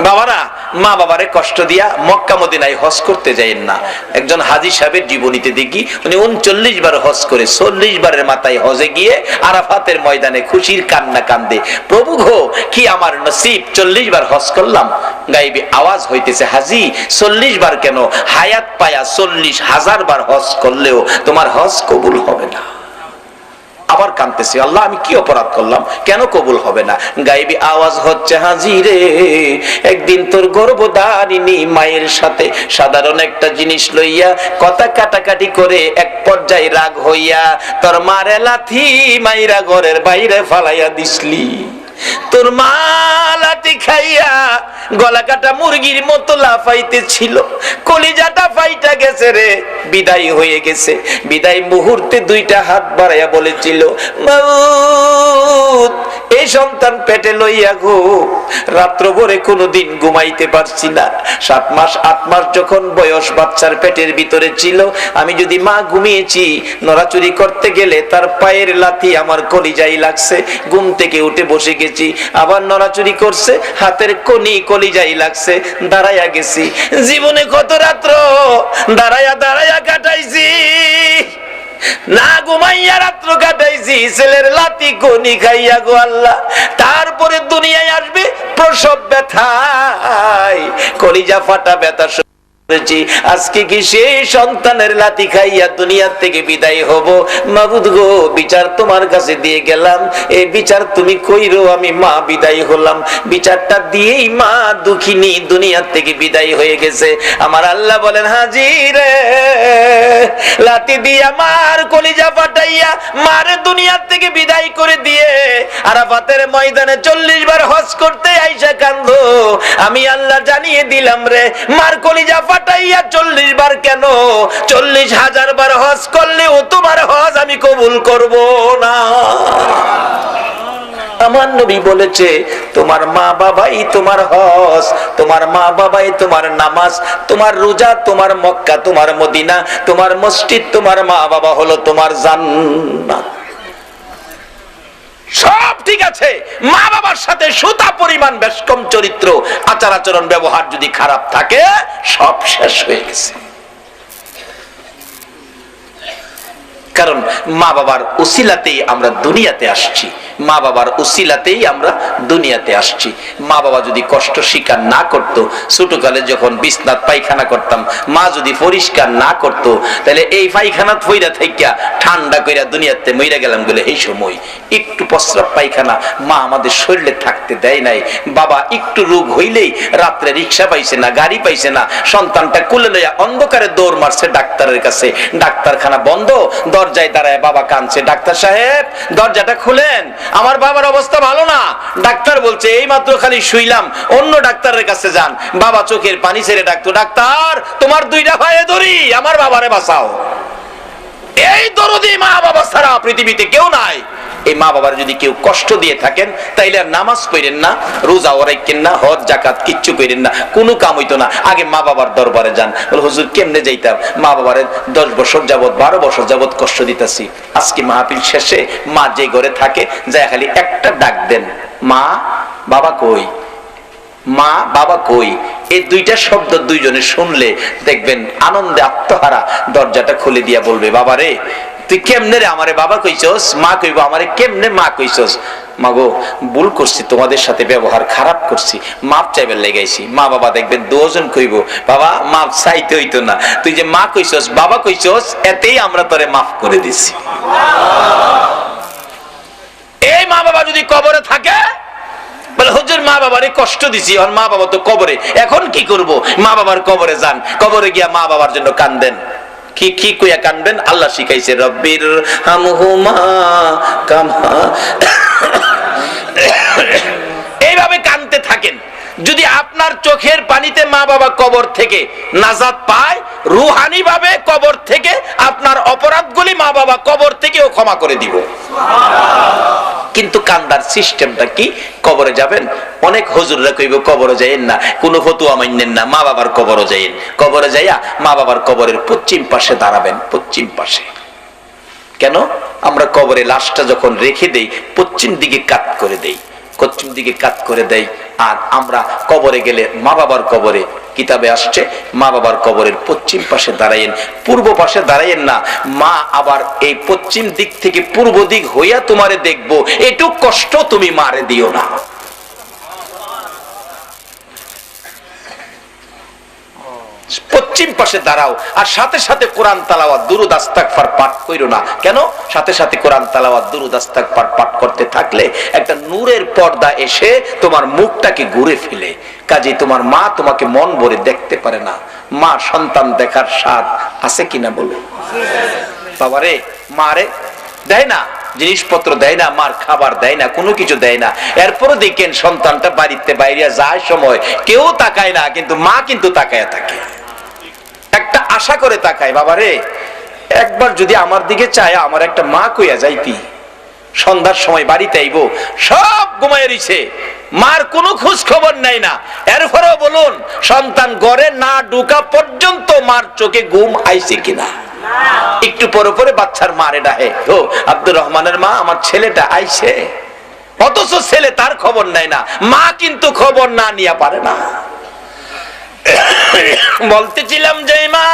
বাবারা, মা বাবারে কষ্ট দিয়া মক্কা মদিনায় হজ করতে যাইেন না। একজন হাজী সাহেবের জীবনীতে দেখি উনি 39 বার হজ করে 40 বারের মাথায় হজে গিয়ে আরাফাতের ময়দানে খুশির কান্না কান্দে, প্রভু গো কি আমার নসিব, 40 বার হজ করলাম। গায়েবী আওয়াজ হইতেছে, হাজী 40 বার কেন, হায়াত পায়া 40,000 বার হজ করলেও তোমার হজ কবুল হবে না। আবার কাঁদতেছে, আল্লাহ আমি কি অপরাধ করলাম, কেন কবুল হবে না? গায়েবী আওয়াজ হচ্ছে, হাজী রে একদিন তোর গর্ভধারিণী মায়ের সাথে সাধারণ একটা জিনিস লইয়া কথা কাটাকাটি করে এক পর্যায়ে রাগ হইয়া তোর মারে লাথি মাইরা ঘরের বাইরে ফালাইয়া দিসলি। তোর মা লাঠি খাইয়া গলা কাটা মুরগির মতো লাফাইতে ছিল, কলিজাটা ফাইটা গেছে রে, বিদায় হয়ে গেছে। বিদায় মুহূর্তে 2টা হাত বাড়াইয়া বলেছিল, মাউত এই সন্তান পেটে লইয়া গো রাত্র ভরে কোনোদিন ঘুমাইতে পারছি না। 7 মাস 8 মাস যখন বয়স বাচ্চার পেটের ভিতরে ছিল, আমি যদি মা ঘুমিয়েছি, নড়াচুরি করতে গেলে তার পায়ের লাথি আমার কলিজায় লাগছে, ঘুম থেকে উঠে বসে গেছি, আবার নড়াচুরি করছে, হাতের কনি কলিজায় লাগছে, দাঁড়াইয়া গেছি। জীবনে কত রাত্র দাঁড়াইয়া দাঁড়াইয়া কাটাইছি, না ঘুমাইয়া রাত্র কাটাইছি, ছেলের লাতি কনি খাইয়া গো আল্লাহ। তারপরে দুনিয়ায় আসবে প্রসব ব্যথায়, কলিজা ফাটা ব্যথা। আজকে কি সেই সন্তানের লাথি খাইয়া দুনিয়া থেকে বিদায় হব? মাবুদ গো বিচার তোমার কাছে দিয়ে গেলাম, এই বিচার তুমি কইরো, আমি মা বিদায় হলাম। বিচারটা দিয়েই মা দুঃখিনী দুনিয়া থেকে বিদায় হয়ে গেছে। আমার আল্লাহ বলেন, হাজিরে লাথি দিয়ে মার কলিজা ফাটাইয়া মারে দুনিয়া থেকে বিদায় করে দিয়ে আরাফাতের ময়দানে 40 বার হজ করতে আইসা কান্দো, আমি আল্লাহ জানিয়ে দিলাম রে, মার কলিজা ফাটাইয়া 40 বার কেন, 40,000 বার হজ করলেও তোমার হজ আমি কবুল করব না। আমার নবী বলেছে, তোমার মা বাবাই তোমার হজ, তোমার মা বাবাই তোমার নামাজ, তোমার রোজা, তোমার মক্কা, তোমার মদিনা, তোমার মসজিদ, তোমার মা বাবা হলো তোমার জান্নাত। সব ঠিক আছে, মা বাবার সাথে সুতা পরিমাণ বেশকম চরিত্র, আচার আচরণ, ব্যবহার যদি খারাপ থাকে, সব শেষ হয়ে গেছে। কারণ মা বাবার উসিলাতেই আমরা দুনিয়াতে আসছি, মা বাবার উসিলাতেই আমরা দুনিয়াতে আসছি। মা বাবা যদি কষ্ট স্বীকার না করত, ছোটকালে যখন বিছনাত পায়খানা করতাম, মা যদি পরিষ্কার না করত, তাহলে এই পায়খানাত ফইরা থাইকা ঠান্ডা কইরা দুনিয়াতে মইরা গেলাম বলে এই সময় একটু প্রস্রাব পায়খানা মা আমাদের শরীরে থাকতে দেয় নাই। বাবা একটু রোগ হইলেই রাত্রে রিক্সা পাইছে না, গাড়ি পাইছে না, সন্তানটা কোলে লইয়া অন্ধকারে দৌড় মারছে ডাক্তারের কাছে। ডাক্তারখানা বন্ধ, দরজায় দাঁড়ায় বাবা কাঁদছে, ডাক্তার সাহেব দরজাটা খুলেন, আমার বাবার অবস্থা ভালো না। ডাক্তার বলছে, এই মাত্র খালি শুইলাম, অন্য ডাক্তারের কাছে যান। বাবা চোখের পানি ছেড়ে ডাকতো, ডাক্তার তোমার 2টা পায়ে ধরি, আমার বাবারে বাঁচাও। এই দরদি মা বাবা ছাড়া পৃথিবীতে কেউ নাই। এই মা বাবার যদি কেউ কষ্ট দিয়ে থাকেন তাইলে আর নামাজ পড়েন না, রোজা রাখেন না, হজ জাকাত কিচ্ছু করেন না, কোনো কাম হইতো না। আগে মা বাবার দরবারে যান। বলে হুজুর কেমনে যাইতাম? মা বাবারে 10 বছর যাবত 12 বছর যাবত কষ্ট দিতেছি। আজকে মাহফিল শেষে মা যে ঘরে থাকে যায় খালি একটা ডাক দেন, মা বাবা কই, মা বাবা কই। এই দুইটা শব্দ দুইজনে শুনলে দেখবেন আনন্দে আত্মহারা দরজাটা খুলে দিয়া বলবে, বাবা রে তুই কেমনে রে আমারে বাবা কইছস? মা কইব আমারে কেমনে মা কইছস? মাগো ভুল করছি, তোমাদের সাথে ব্যবহার খারাপ করছি, মাপ চাইবার লেগাইছি। মা বাবা দেখবেন দুজন কইব, বাবা মাপ চাইতে হইতো না, তুই যে মা কইছস বাবা কইছস এতেই আমরা তোরে মাফ করে দিছি। এই মা বাবা যদি কবরে থাকে বলে হুজুর মা বাবারে কষ্ট দিছি, আর মা বাবা তো কবরে, এখন কি করব? মা বাবার কবরে যান, কবরে গিয়া মা বাবার জন্য কান্দেন। কি কি কইয়া কানবেন? আল্লাহ শিখাইছে, রব্বির হামহুমা কামা। এইভাবে কানতে থাকেন। যদি আপনার চোখের পানিতে মা বাবা কবর থেকে নাজাত পায়, রুহানি ভাবে কবর থেকে আপনার অপরাধগুলি মা বাবা কবর থেকেও ক্ষমা করে দিব। কিন্তু কান্দার সিস্টেমটা কি? কবরে যাবেন, অনেক হুজুররা কইব কবরে যাইেন না, কোন ফতুয়া মানেন না, মা বাবার কবরে যাইেন। কবরে যাইয়া মা বাবার কবরের পশ্চিম পাশে দাঁড়াবেন। পশ্চিম পাশে কেন? আমরা কবরে লাশটা যখন রেখে দেই পশ্চিম দিকে কাত করে দেই, পশ্চিম দিকে কাত করে দেই। আর আমরা কবরে গেলে মা বাবার কবরে, কিতাবে আসছে মা বাবার কবরের পশ্চিম পাশে দাঁড়াইয়েন, পূর্ব পাশে দাঁড়াইয়েন না। মা আবার এই পশ্চিম দিক থেকে পূর্ব দিক হইয়া তোমারে দেখবো, এটুক কষ্ট তুমি মারে দিও না। পশ্চিম পাশে দাঁড়াও, আর সাথে সাথে কোরআন তেলাওয়াত দুরূদ ইস্তিগফার পাঠ কইরো না। কেন? সাথে সাথে কোরআন তেলাওয়াত দুরূদ ইস্তিগফার পাঠ করতে থাকলে একটা নূরের পর্দা এসে তোমার মুখটাকে ঘুরে ফেলে। কাজে তোমার মা তোমাকে মন ভরে দেখতে পারে না। মা সন্তান দেখার স্বাদ আছে কিনা বলো? বাবারে মারে দেয় না, জিনিসপত্র দেয় না, মার খাবার দেয় না, কোনো কিছু দেয় না। এরপরও দেখেন সন্তানটা বাড়িতে বাইরে যায় সময় কেউ তাকায় না, কিন্তু মা কিন্তু তাকায় থাকে, একটা আশা করে তাকায়। বাবারে একবার যদি আমার দিকে চায় আমার একটা মা কইয়া যাইতি। সন্ধ্যার সময় বাড়িতে আইব, সব ঘুমায় রইছে, মার কোনো খোঁজ খবর নাই না। এরপরেও বলুন সন্তান ঘরে না ঢোকা পর্যন্ত মার চোখে ঘুম আইছে কিনা? একটু পরে পরে বাচ্চার মারে ডাহে, ও আব্দুর রহমানের মা আমার ছেলেটা আইছে, অথচ ছেলে তার খবর নাই না। মা কিন্তু খবর না নিয়ে পারে না। বলতেছিলাম যে মা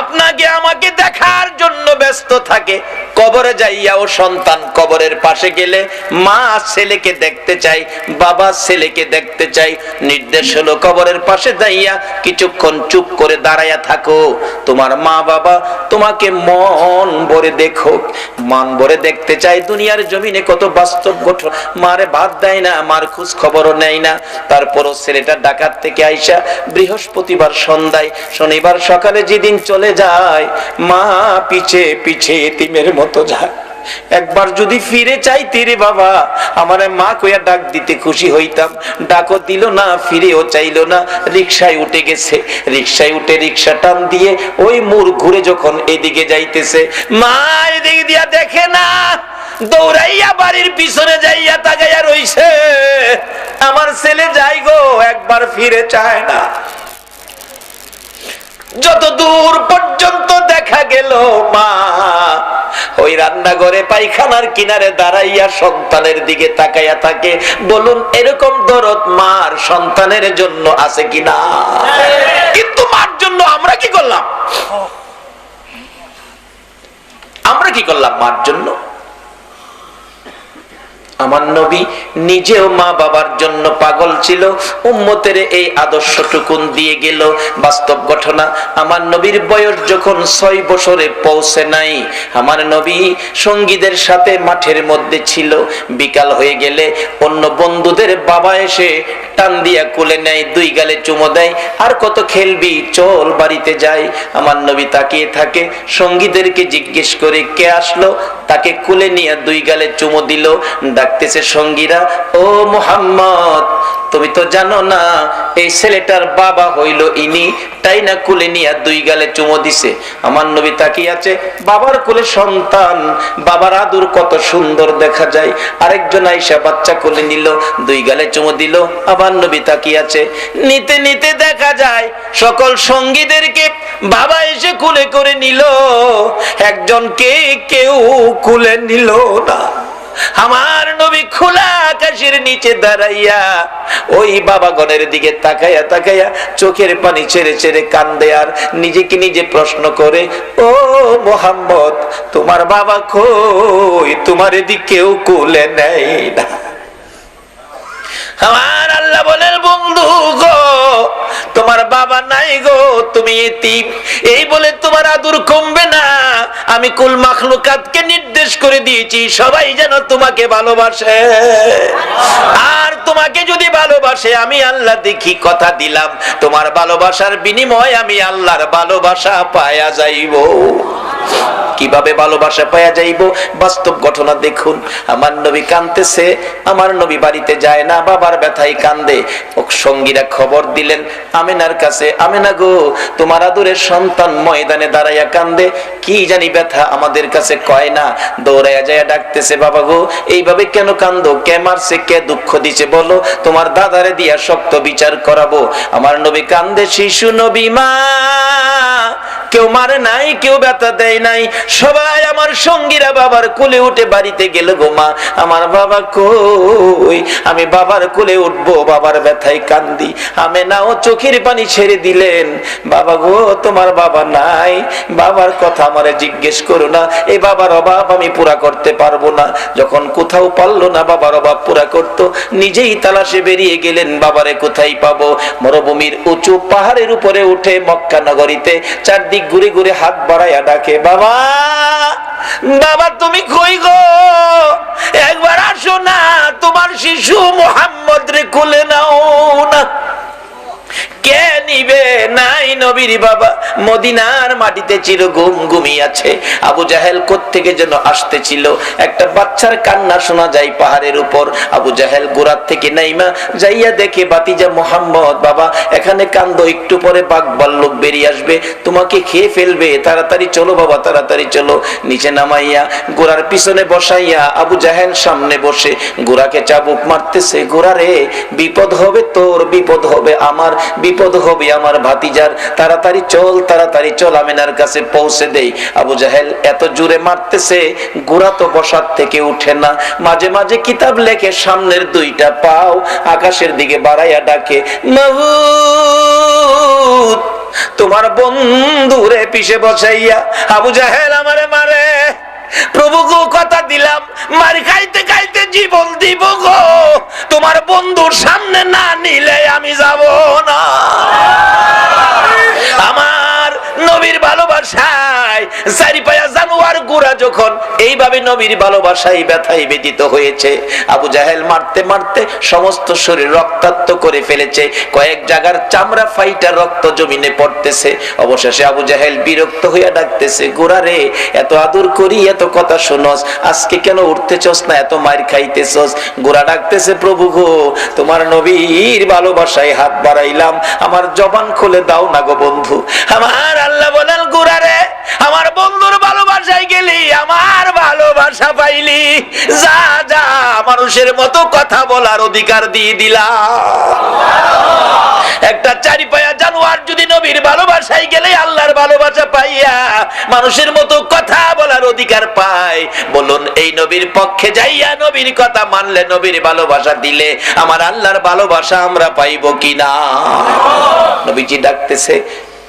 আপনাকে আমাকে দেখার জন্য ব্যস্ত থাকে, কবরে যাইয়া ও সন্তান কবরের পাশে গেলে মা ছেলেকে দেখতে চাই, বাবা ছেলেকে দেখতে চাই। নির্দেশ হলো কবরের পাশে যাইয়া কিছুক্ষণ চুপ করে দাঁড়াইয়া থাকো। তোমার মা বাবা তোমাকে মন ভরে দেখো, মন ভরে দেখতে চাই। দুনিয়ার জমিনে কত বাস্তব ঘটনা, মারে ভাত দেয় না, মার খোঁজ খবরও নেয় না। তারপরও ছেলেটা ঢাকার থেকে আইসা বৃহস্পতিবার সন্ধ্যায়, শনিবার সকালে যেদিন চলে যায়, মা পিছে পিছে এতিমের মতো যায়। একবার যদি ফিরে চাইতে রে বাবা, আমারে মা কইয়া ডাক দিতে খুশি হইতাম। ডাকও দিল না, ফিরেও চাইল না। রিকশায় উঠে গেছে, রিকশায় উঠে রিকশা টান দিয়ে ওই মোড় ঘুরে যখন এদিকে যাইতেছে, মা এদিকে দিয়া দেখে না, দৌড়াইয়া বাড়ির পিছনে যাইয়া তাকাইয়া রইছে। আমার ছেলে যাই গো, একবার ফিরে চায় না। যত দূর পর্যন্ত দেখা গেল মা ওই রান্নাঘরে পায়খানার কিনারে দাঁড়াইয়া সন্তানের দিকে তাকাইয়া থাকে। বলুন এরকম দরদ মার সন্তানের জন্য আছে কিনা? কিন্তু মার জন্য আমরা কি করলাম? আমরা কি করলাম মার জন্য? আমার নবী নিজেও মা বাবার জন্য পাগল ছিল, উম্মতের এই আদর্শটুকুন দিয়ে গেল। বাস্তব ঘটনা, আমার নবীর বয়স যখন 6 বছরে পৌঁছে নাই, আমার নবী সঙ্গীদের সাথে মাঠের মধ্যে ছিল। বিকাল হয়ে গেলে অন্য বন্ধুদের বাবা এসে টান দিয়া কোলে নেয়, 2 গালে চুমো দেয়, আর কত খেলবি, চল বাড়িতে যাই। আমার নবী তাকিয়ে থাকে, সঙ্গীদেরকে জিজ্ঞেস করে কে আসলো, তাকে কোলে নিয়ে 2 গালে চুমো দিল। ডাক ডাকতেছে সঙ্গীরা, ও মুহাম্মদ তুমি তো জানো না এই ছেলেটার বাবা হইল ইনি, তাই না কোলে নিয়ে দুই গালে চুমো দিছে। আমার নবী তাকিয়ে আছে, বাবার কোলে সন্তান, বাবার আদর কত সুন্দর দেখা যায়। আরেকজন আয়েশা বাচ্চা কোলে নিল, দুই গালে চুমো দিল, আবার নবী তাকিয়ে আছে। নিতে নিতে দেখা যায় সকল সঙ্গীদেরকে বাবা এসে কোলে করে নিল, একজনকে কেউ কোলে নিল না। আমার নবী খোলা আকাশের নিচে দাঁড়াইয়া ওই বাবাগণের দিকে তাকাইয়া তাকাইয়া চোখের পানি ছেড়ে ছেড়ে কান্দে, আর নিজেকে নিজে প্রশ্ন করে, ও মুহাম্মদ তোমার বাবা কই, তোমার এদিকে কেউ কোলে নেয় না। আমার আল্লাহ বলেন, বন্ধু গো তোমার বাবা নাই গো, তুমি এতিম। এই বলে তোমার আদর কমবে না। আমি কুল মাখলুকাতকে নির্দেশ করে দিয়েছি সবাই যেন তোমাকে ভালোবাসে, আর তোমাকে যদি ভালোবাসে আমি আল্লাহ দেখি কথা দিলাম তোমার ভালোবাসার বিনিময়ে আমি আল্লাহর ভালোবাসা পায়া যাইব। কিভাবে ভালোবাসা পাওয়া যাইব? বাস্তব ঘটনা দেখুন। আমার নবী কাঁদতেছে, আমার নবী বাড়িতে যায় না, বাবার ব্যথায় কান্দে। সঙ্গীরা খবর দিলেন আমেনার কাছে, আমেনা গো তোমার আদরের সন্তান ময়দানে দাঁড়াইয়া কান্দে, কি জানি ব্যথা আমাদের কাছে কয় না। দৌড়াইয়া যায় ডাকতেছে, বাবা গো এইভাবে কেন কান্দো, কে মারছে, কে দুঃখ দিছে বলো, তোমার দাদারে দিয়া শক্ত বিচার করাবো। আমার নবী কান্দে, শিশু নবী মা, কেউ মারে নাই, কেউ ব্যথা দেয় নাই, সবাই আমার সঙ্গীরা বাবার কোলে উঠে বাড়িতে গেল গো মা, আমার বাবা কই, আমি বাবার কোলে উঠবো, বাবার ব্যথায় কান্দি। আমি নাও চোখের পানি ছেড়ে দিলেন, বাবা গো তোমার বাবা নাই, বাবার কথা আমারে জিজ্ঞেস করো না, এই বাবার অভাব আমি পুরা করতে পারবো না। যখন কোথাও পারলো না বাবার অভাব পুরা করতো, নিজেই তালাশে বেরিয়ে গেলেন, বাবারে কোথায় পাবো। মরুভূমির উঁচু পাহাড়ের উপরে উঠে মক্কা নগরীতে চারদিক ঘুরে ঘুরে হাত বাড়াইয়া ডাকে, বাবা বাবা তুমি কই গো, একবার আসো না, তোমার শিশু মুহাম্মদ রে কোলে নাও না। কে নিবে? নাই নবীর বাবা মদিনার মাটিতে চিরঘুম ঘুমিয়েছে। আবু জাহেল কোত্থেকে যেন আসতেছিল, একটা বাচ্চার কান্না শোনা যায় পাহাড়ের উপর। আবু জাহেল গোড়ার থেকে নাইমা যাইয়া দেখে বাতিজা মুহাম্মদ, বাবা এখানে কান্দো, একটু পরে বাঘ ভাল্লুক বেরিয়ে আসবে, তোমাকে খেয়ে ফেলবে, তাড়াতাড়ি চলো বাবা, তাড়াতাড়ি চলো। নিচে নামাইয়া গোড়ার পিছনে বসাইয়া আবু জাহেল সামনে বসে গোড়াকে চাবুক মারতেছে, গোড়া রে বিপদ হবে তোর, বিপদ হবে আমার, বিপদ হবে আমার ভাতিজার, তাড়াতাড়ি চল, তাড়াতাড়ি চল, আমিনার কাছে পৌঁছে দেই। আবু জাহেল এত জোরে মারতেছে, গোড়া তো বসার থেকে উঠে না। মাঝে মাঝে কিতাব লেখে সামনের দুইটা পাও আকাশের দিকে বাড়াইয়া ডাকে, মাবুদ তোমার বন্ধুরে পিছে বসাইয়া আবু জাহেল আমারে মারে। প্রভু গো কথা দিলাম, মার খাইতে খাইতে জীবন দিব গো, তোমার বন্ধুর সামনে না নিলে আমি যাব না। আমার নবীর ভালোবাসায় চারি পায়া জানোয়ার গোরা যখন এইভাবে নবীর ভালোবাসায় ব্যথায় বেদিত হয়েছে, আবু জাহেল মারতে মারতে সমস্ত শরীর রক্তাক্ত করে ফেলেছে, কয়েক জায়গার চামড়া ফাইটা রক্ত জমিনে পড়তেছে। অবশেষে আবু জাহেল বিরক্ত হইয়া ডাকতেছে, গোরা রে এত আদর করি, এত কথা শুনস, আজকে কেন উঠতেছস না, এত মার খাইতেছস? গোরা ডাকতেছে, প্রভু গো তোমার নবীর ভালোবাসায় হাত বাড়াইলাম, আমার জবান খুলে দাও না গো বন্ধু। আমার আল্লাহ বলেন, গোরা রে আমার বন্ধুর ভালোবাসায় গেলি, আমার ভালোবাসা পাইলি, যা যা মানুষের মতো কথা বলার অধিকার দিয়ে দিলাম। একটা চারি পায়া জানোয়ার যদি নবীর ভালোবাসায় গেলে আল্লাহর ভালোবাসা পাইয়া মানুষের মতো কথা বলার অধিকার পায়, বলুন এই নবীর পক্ষে যাইয়া নবীর কথা মানলে, নবীর ভালোবাসা দিলে আমার আল্লাহর ভালোবাসা আমরা পাইব কিনা? নবীজি ডাকতেছে,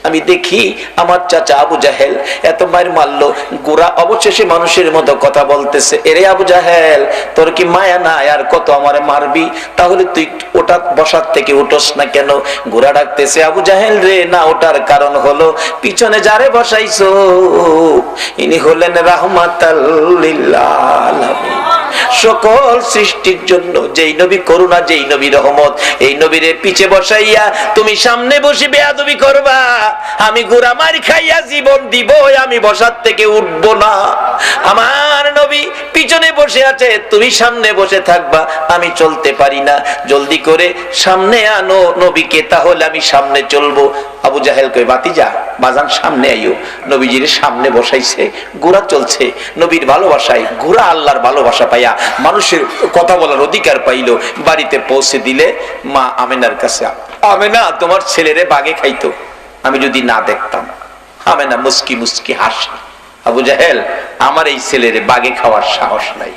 আমি দেখি আমার চাচা আবু জাহেল এত মার মারলো, গোরা অবশেষে মানুষের মতো কথা বলতেছে, এরে আবু জাহেল তোর কি মায়া না, আর কত আমারে মারবি, তাহলে তুই ওটা বসার থেকে উঠোস না কেন? গোরা ডাকতেছে, আবু জাহেল রে না ওটার কারণ হলো পিছনে যারে বসাইছো ইনি হলেন রাহমাতাল লিল আলামিন, সকল সৃষ্টির জন্য যেই নবী করুণা, যেই নবী রহমত, এই নবীরে পিছে বসাইয়া তুমি সামনে বসে বেয়াদবি করবা, আমি গোরা মার খাইয়া জীবন দিব, আমি বসার থেকে উঠবো না। আমার নবী পিছনে বসে আছে, তুমি সামনে বসে থাকবা, আমি চলতে পারি না, জলদি করে সামনে আনো নবীকে, তাহলে আমি সামনে চলবো। আবু জাহেল কই, বাতিজা বাজান সামনে আইও। নবীজির সামনে বসাইছে, ঘোড়া চলছে নবীর ভালোবাসায়, ঘোড়া আল্লাহর ভালোবাসা পাইয়া মানুষের কথা বলার অধিকার পাইলো। বাড়িতে পৌঁছে দিলে মা আমেনার কাছে, আমেনা তোমার ছেলেরে বাগে খাইতো, আমি যদি না দেখতাম। আমেনা মুস্কি মুস্কি হাসি, আবু জাহেল আমার এই ছেলেরে বাগে খাওয়ার সাহস নাই।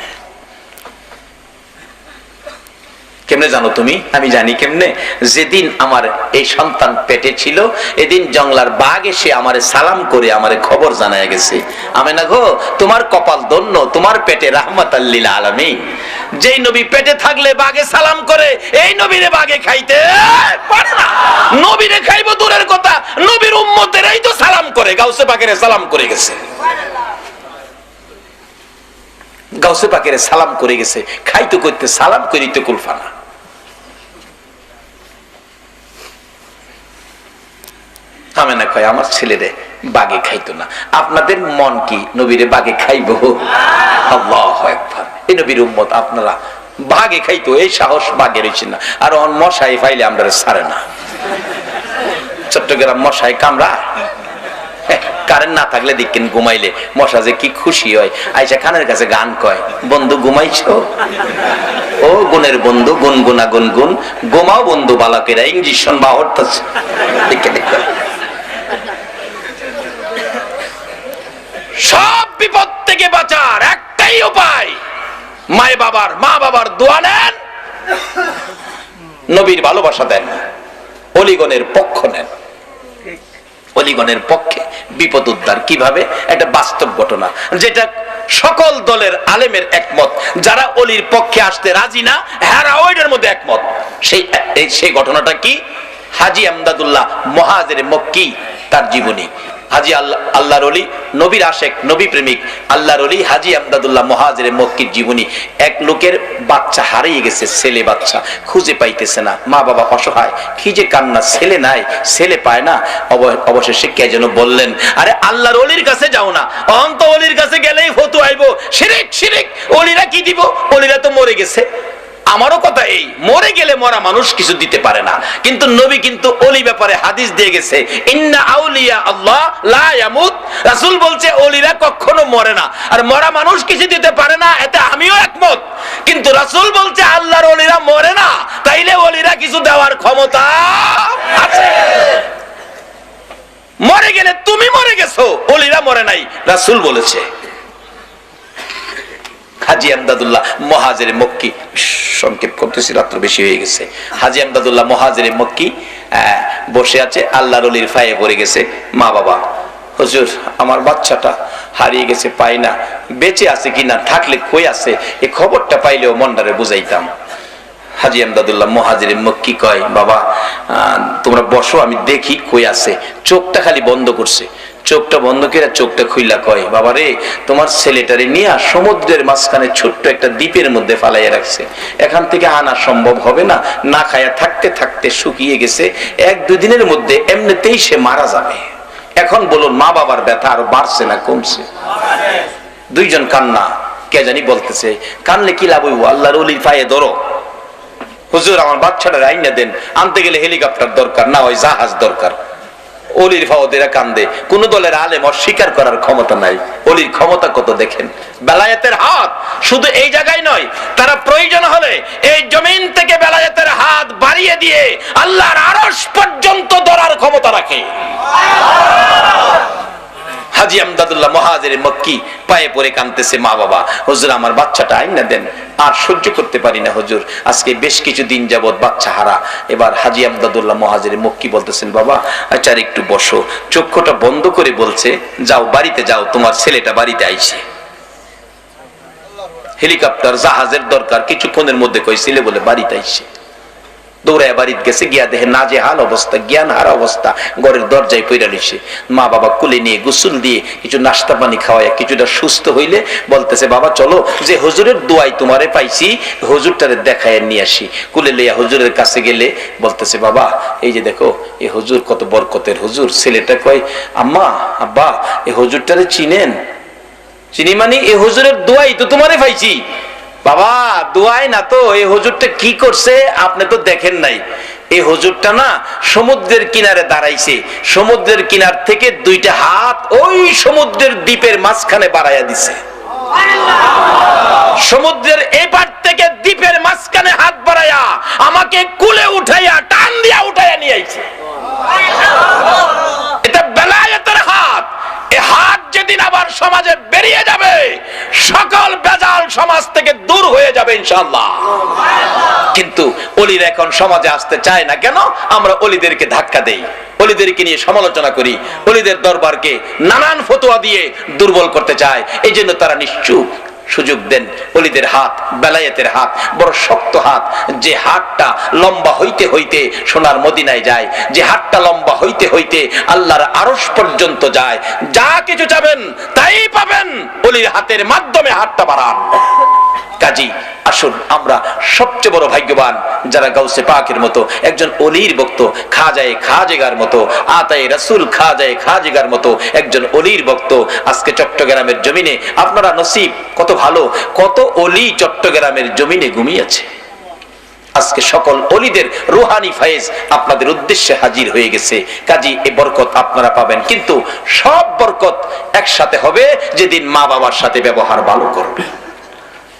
কেমনে জানো তুমি? আমি জানি কেমনে। যেদিন আমার এই সন্তান পেটে ছিল, এদিন জংলার বাঘ এসে আমারে সালাম করে আমারে খবর জানায় গেছে, আমেনা গো তোমার কপাল ধন্য, তোমার পেটে রাহমাতাল লিল আলামিন। যেই নবী পেটে থাকলে বাঘে সালাম করে, এই নবীরে বাঘে খাইতে পারে না। নবীরে খাইবো দূরের কথা, নবীর উম্মতেরাই তো সালাম করে, গাউসে পাকেরে সালাম করে গেছে, গাউসে পাকেরে সালাম করে গেছে, খাইতো করতে সালাম করিতে কুলফানা। আমেনা কয় আমার ছেলেরে বাগে খাইতো না। আপনাদের মন কি নবীরে বাগে খাইবো? আল্লাহু আকবার। এই নবীর উম্মত আপনারা বাগে খাইতো, এই সাহস বাগে রয়েছে না। আর মশাই ফাইলে আমরা ছাড়ে না। চট্টগ্রাম মশাই কামড়া, কারেন্ট না থাকলে দেখেন ঘুমাইলে মশা যে কি খুশি হয়, আইসা খানের কাছে গান কয়, বন্ধু ঘুমাইছো? ও গুণের বন্ধু, গুনগুনা গুনগুন, গোমাও বন্ধু বালকেরা ইঞ্জেকশন বা হরতাছে। সব বিপদ থেকে বাঁচার একটাই উপায়, মা বাবার দোয়া নেন, নবীর ভালোবাসা দেন, অলিগণের পক্ষ নেন। অলিগণের পক্ষে বিপদ উদ্ধার কিভাবে? একটা বাস্তব ঘটনা, যেটা সকল দলের আলেমের একমত। যারা অলির পক্ষে আসতে রাজি না, হেরা ওইটার মধ্যে একমত। সেই ঘটনাটা কি? হাজী আমদাদুল্লাহ মুহাজির মক্কি, তার জীবনী। হাজী আল্লাহর ওলি, নবীর আশেক, নবী প্রেমিক আল্লাহর ওলি হাজী আমদাদুল্লাহ মুহাজির মক্কির জীবনী। এক লোকের বাচ্চা হারিয়ে গেছে, ছেলে বাচ্চা খুঁজে পাইতেছে না, মা বাবা অসহায়, কি যে কান্না, ছেলে নাই, ছেলে পায় না। অবশেষে কে যেন বললেন, আরে আল্লাহর ওলির কাছে যাও না, অন্ত ওলির কাছে গেলেই ফতু আইবো, শিরিক শিরিক, ওলিরা কি দিব, ওলিরা তো মরে গেছে। আমারও কথা এই, মরে গেলে মরা মানুষ কিছু দিতে পারে না, কিন্তু নবী কিন্তু ওলি ব্যাপারে হাদিস দিয়ে গেছে, ইন্না আউলিয়া আল্লাহ লা ইয়ামুত। রাসূল বলছে ওলিরা কখনো মরে না, আর মরা মানুষ কিছু দিতে পারে না, এতে আমিও একমত। কিন্তু রাসূল বলছে আল্লাহর ওলিরা মরে না, তাইলে ওলিরা কিছু দেওয়ার ক্ষমতা আছে। মরে গেলে তুমি মরে গেছো, ওলিরা মরে নাই, রাসূল বলেছে। হাজী আমদাদুল্লাহ মুহাজির মক্কি, সংক্ষেপ করতেছি রাত্র বেশি হয়ে গেছে। হাজী আমদাদুল্লাহ মুহাজির মক্কি বসে আছে, আল্লাহর ওলির পায়ে পড়ে গেছে। মা বাবা, হুজুর আমার বাচ্চাটা হারিয়ে গেছে, পাই না, বেঁচে আছে কিনা, থাকলে কই আছে, এই খবরটা পাইলেও মনটারে বুঝাইতাম। হাজী আমদাদুল্লাহ মুহাজির মক্কি কয়, বাবা তোমরা বসো, আমি দেখি কই আছে। চোখটা খালি বন্ধ করছে, চোখটা বন্ধ করে চোখটা খুইলা কয়, বাবা রে তোমার ছেলেটারে নিয়ে সমুদ্রের মাঝখানে ছোট্ট একটা দ্বীপের মধ্যে ফালাইয়া রাখছে, এখান থেকে আনা সম্ভব হবে না, না খায়া থাকতে থাকতে শুকিয়ে গেছে, 1-2 দিনের মধ্যে এমনিতেই সে মারা যাবে। এখন বলুন মা বাবার ব্যথা আরো বাড়ছে না কমছে? দুইজন কান্না, কে জানি বলতেছে, কানলে কি লাভ হইব, আল্লাহর ওলির পায়ে ধরো। হুজুর আমার বাচ্চাটা আইনা দেন, আনতে গেলে হেলিকপ্টার দরকার, না হয় জাহাজ দরকার। অলির ফাওদেরা কান্দে, কোন দলের আলেম অস্বীকার করার ক্ষমতা নাই। অলির ক্ষমতা কত দেখেন, বেলায়েতের হাত শুধু এই জায়গায় নয়, তারা প্রয়োজন হলে এই জমিন থেকে বেলায়েতের হাত বাড়িয়ে দিয়ে আল্লাহর আরশ পর্যন্ত ধরার ক্ষমতা রাখে। হাজী আমদাদুল্লাহ মুহাজির মক্কি পায়ে পড়ে কাঁদতেছে, মা বাবা হুজুর আমার বাচ্চাটা আইনা দেন, আর সহ্য করতে পারি না হুজুর, আজকে বেশ কিছু দিন যাবত বাচ্চা হারা। এবার হাজী আমদাদুল্লাহ মুহাজির মক্কি বলতেছেন, বাবা আচ্ছা একটু বসো। চক্ষুটা বন্ধ করে বলছে, যাও বাড়িতে যাও, তোমার ছেলেটা বাড়িতে আইছে। হেলিকপ্টার জাহাজের দরকার, কিছুক্ষণের মধ্যে কই ছেলে বলে বাড়িতে আইছে। দৌড়ায় বাড়িতে গেছে, গিয়া দেখে নাজেহাল অবস্থা, জ্ঞান হারা অবস্থা, ঘরের দরজায় পইরা রইছে। মা বাবা কুলে নিয়ে গোসল দিয়ে কিছু নাস্তা পানি খাওয়ায় কিছুটা সুস্থ হইলে বলতেছে, বাবা চলো যে হুজুরের দোয়াই তোমারে পাইছি, হুজুরটারে দেখায় নিয়ে আসি। কুলে লইয়া হুজুরের কাছে গেলে বলতেছে, বাবা এই যে দেখো এই হুজুর কত বরকতের হুজুর। ছেলেটা কয়, আম্মা আব্বা এই হুজুরটারে চিনেন? চিনি মানে এই হুজুরের দোয়াই তো তোমারে পাইছি। বাবা দোয়াই না তো, এই হুজুরটা কি করছে আপনি তো দেখেন নাই। এই হুজুরটা না সমুদ্রের কিনারে দাঁড়াইছে, সমুদ্রের কিনার থেকে দুইটা হাত ওই সমুদ্রের দ্বীপের মাঝখানে বাড়াইয়া দিছে। সমুদ্রের এপার থেকে দ্বীপের মাঝখানে হাত বাড়াইয়া আমাকে কুলে উঠাইয়া টান দিয়া উঠাইয়া নিয়ে আইছে। এটা বেলায়েতের হাত। এই হাত যেদিন আবার সমাজে বেরিয়ে যাবে, সকল বেজাল সমাজ থেকে দূর হয়ে যাবে ইনশাআল্লাহ। কিন্তু ওলিরা এখন সমাজে আসতে চায় না কেন? আমরা ওলিদেরকে ধাক্কা দেই, ওলিদেরকে নিয়ে সমালোচনা করি, ওলিদের দরবারকে নানান ফতোয়া দিয়ে দুর্বল করতে চায়। এই জন্য তারা নিশ্চুপ সুযোগ দেন। ওলিদের হাত বেলায়েতের হাত বড় শক্ত হাত, যে হাতটা লম্বা হইতে হইতে সোনার মদিনায় যায়, যে হাতটা লম্বা হইতে হইতে আল্লাহর আরশ পর্যন্ত যায়। যা কিছু চাবেন তাই পাবেন, ওলির হাতের মাধ্যমে হাতটা বাড়ান। কাজী আসুন আমরা সবচেয়ে বড় ভাগ্যবান যারা গাউসে পাকের মতো একজন অলির ভক্ত, খাজায়ে খাজেগার মতো, আতায়ে রাসূল খাজায়ে খাজেগার মতো একজন অলির ভক্ত। আজকে চট্টগ্রামের জমিনে আপনারা নসিব কত ভালো, কত অলি চট্টগ্রামের জমিনে ঘুমিয়েছে। আজকে সকল অলিদের রুহানি ফায়েজ আপনাদের উদ্দেশ্যে হাজির হয়ে গেছে। কাজী এই বরকত আপনারা পাবেন, কিন্তু সব বরকত একসাথে হবে যেদিন মা বাবার সাথে ব্যবহার ভালো করবে।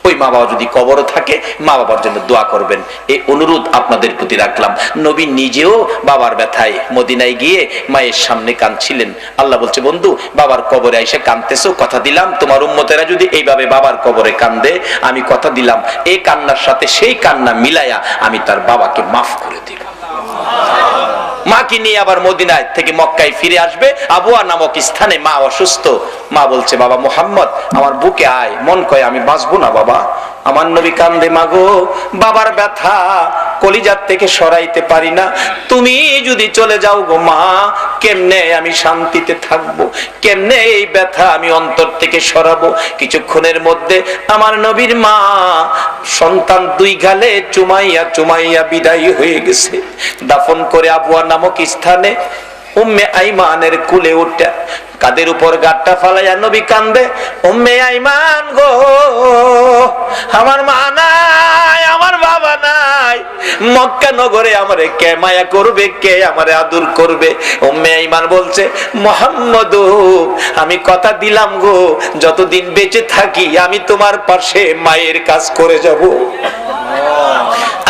ওই মা বাবা যদি কবরও থাকে, মা বাবার জন্য দোয়া করবেন, এই অনুরোধ আপনাদের প্রতি রাখলাম। নবী নিজেও বাবার ব্যথায় মদিনায় গিয়ে মায়ের সামনে কাঁদছিলেন। আল্লাহ বলছে, বন্ধু বাবার কবরে এসে কাঁদতেছো, কথা দিলাম তোমার উম্মতেরা যদি এইভাবে বাবার কবরে কান্দে, আমি কথা দিলাম এই কান্নার সাথে সেই কান্না মিলায়া আমি তার বাবাকে মাফ করে দিব। মাকে নিয়ে আবার মদিনায় থেকে মক্কায় ফিরে আসবে। আবুয়া নামক স্থানে মা অসুস্থ। মা বলছে, বাবা মুহাম্মদ আমার বুকে আয়। মন কয় আমি বাঁচবো না বাবা। আমার নবী কান্দে, মাগো বাবার ব্যথা কলিজার থেকে সরাইতে পারি না, তুমি যদি চলে যাও গো মা, কেমনে আমি শান্তিতে থাকবো, কেমনে এই ব্যথা আমি অন্তর থেকে সরাবো। কিছুক্ষণের মধ্যে আমার নবীর মা সন্তান দুই গালে চুমাইয়া চুমাইয়া বিদায় হয়ে গেছে। দাফন করে আবুয়া নামক স্থানে উম্মে আইমানের কুলে উঠে কাদের উপর গাট্টা ফালাইয়া নবী কান্দে, উম্মে আইমান গো আমার মা নাই, আমার বাবা নাই, মক্কা নগরে আমারে কে মায়া করবে, কে আমারে আদর করবে। উম্মে আইমান বলছে, মুহাম্মদ আমি কথা দিলাম গো, যতদিন বেঁচে থাকি আমি তোমার পাশে মায়ের কাজ করে যাব।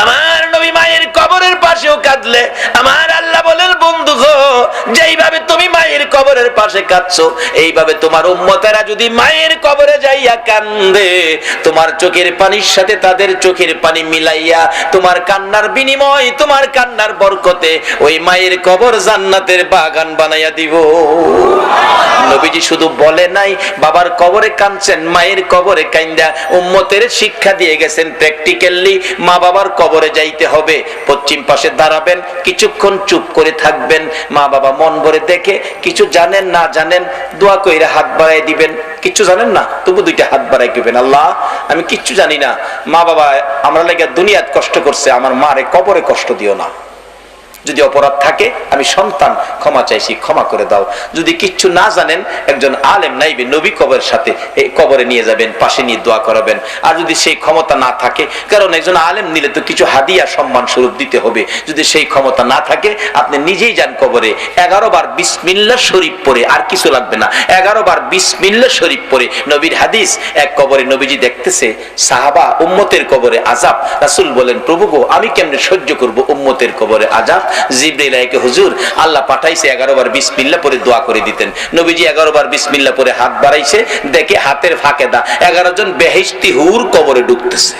আমার নবী মায়ের কবরের পাশেও কাঁদলে আমার আল্লাহ বলেন, বন্ধু গো যেইভাবে তুমি মায়ের কবরের পাশে কাঁদছো, এইভাবে তোমার উম্মতেরা যদি মায়ের কবরে যাইয়া কান্দে, তোমার চোখের পানির সাথে তাদের চোখের পানি মিলাইয়া তোমার কান্নার বিনিময়, তোমার কান্নার বরকতে ওই মায়ের কবর জান্নাতের বাগান বানাইয়া দিব। নবীজি শুধু বলে নাই বাবার কবরে কাঁদছেন, মায়ের কবরে কান্দা উম্মতের শিক্ষা দিয়ে গেছেন প্র্যাকটিক্যালি। মা বাবার কবরে যাইতে হবে, পশ্চিম পাশে দাঁড়াবেন, কিছুক্ষণ চুপ করে থাকবেন, মা বাবা মন ভরে দেখে, কিছু জানেন না জানেন দোয়া কইরা হাত বাড়াই দিবেন, কিছু জানেন না তবু দুইটা হাত বাড়াই দিবেন, আল্লাহ আমি কিচ্ছু জানি না, মা বাবা আমরা লাগে দুনিয়াত কষ্ট করছে, আমার মারে কবরে কষ্ট দিও না। যদি অপরাধ থাকে আমি সন্তান ক্ষমা চাইছি, ক্ষমা করে দাও। যদি কিচ্ছু না জানেন একজন আলেম নাইবে নবী কবরের সাথে এই কবরে নিয়ে যাবেন, পাশে নিয়ে দোয়া করাবেন। আর যদি সেই ক্ষমতা না থাকে, কারণ একজন আলেম নিলে তো কিছু হাদিয়া সম্মান স্বরূপ দিতে হবে, যদি সেই ক্ষমতা না থাকে আপনি নিজেই যান কবরে, 11 বার বিসমিল্লাহ শরীফ পড়ে, আর কিছু লাগবে না, 11 বার বিসমিল্লাহ শরীফ পড়ে। নবীর হাদিস, এক কবরে নবীজি দেখতেছে সাহাবা উম্মতের কবরে আযাব, রাসূল বলেন, প্রভু গো আমি কেমনে সহ্য করব উম্মতের কবরে আযাব। জিবরাইল আইকে, হুজুর আল্লাহ পাঠাইছে 11 বার বিসমিল্লাহ পড়ে দোয়া করে দিতেন। নবীজি 11 বার বিসমিল্লাহ পড়ে হাত বাড়াইছে, দেখে হাতের ফাঁকে 11 জন বেহেশতি হুর কবরে ঢুকতেছে।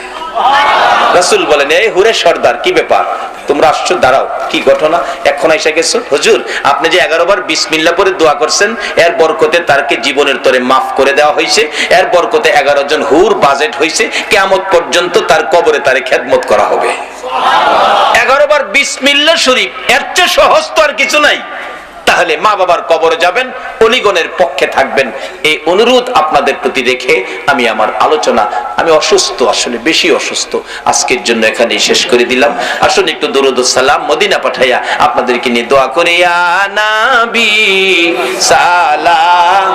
রাসূল বলেন, এই হুরে সর্দার কি ব্যাপার, তোমরা আসছো, দাঁড়াও কি ঘটনা, এখন এসে গেছো? হুজুর আপনি যে 11 বার বিসমিল্লাহ পড়ে দোয়া করছেন, এর বরকতে তারকে জীবনের তরে মাফ করে দেওয়া হয়েছে, এর বরকতে 11 জন হুর বাজেট হয়েছে, কিয়ামত পর্যন্ত তার কবরে তারে খেদমত করা হবে। 11 বার বিসমিল্লাহ শরীফ, এর চেয়ে সহজ তো আর কিছু নাই। তাহলে মা বাবার কবরে যাবেন, অলিগণের পক্ষে থাকবেন, এই অনুরোধ আপনাদের প্রতি রেখে আমি আমার আলোচনা, আমি অসুস্থ, আসলে বেশি অসুস্থ, আজকের জন্য এখানেই শেষ করে দিলাম। আসুন একটু দরুদ ও সালাম মদিনা পাঠাইয়া আপনাদেরকে নিয়ে দোয়া করে, ইয়া নবী সালাম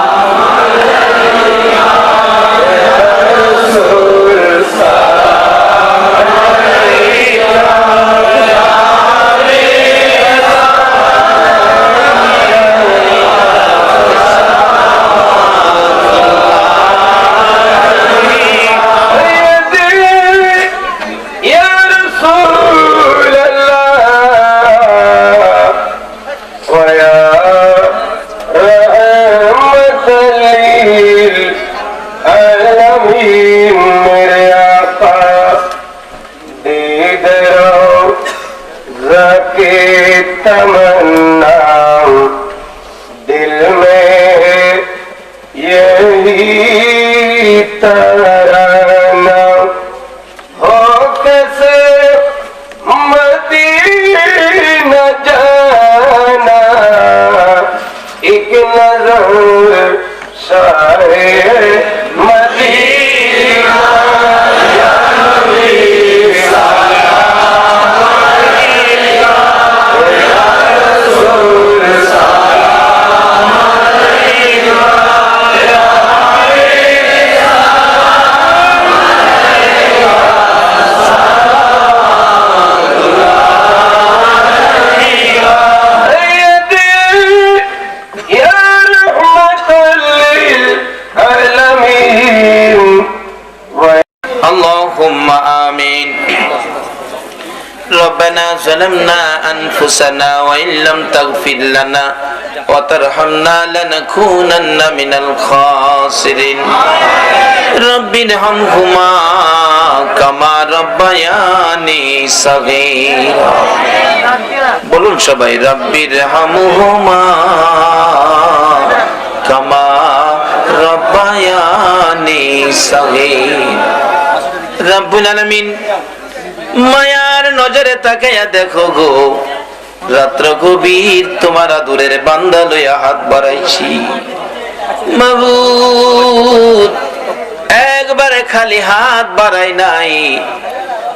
तमन्ना दिल में यही तराना हो कैसे मदीना जाना एक नजर सारे मदीना या नबी ربنا ظلمنا أنفسنا وإن لم تغفر لنا وترحمنا لنكونن من الخاسرين رب ارحمهما كما ربياني صغيرا বলুন সবাই رب ارحمهما كما ربياني صغيرا রব্বুল আলামিন মায়ার নজরে তাকাইয়া দেখো গো রাত্র গভীর তোমার আদরের বান্দা লইয়া হাত বাড়াইছি মাবুদ একবারে খালি হাত বাড়াই নাই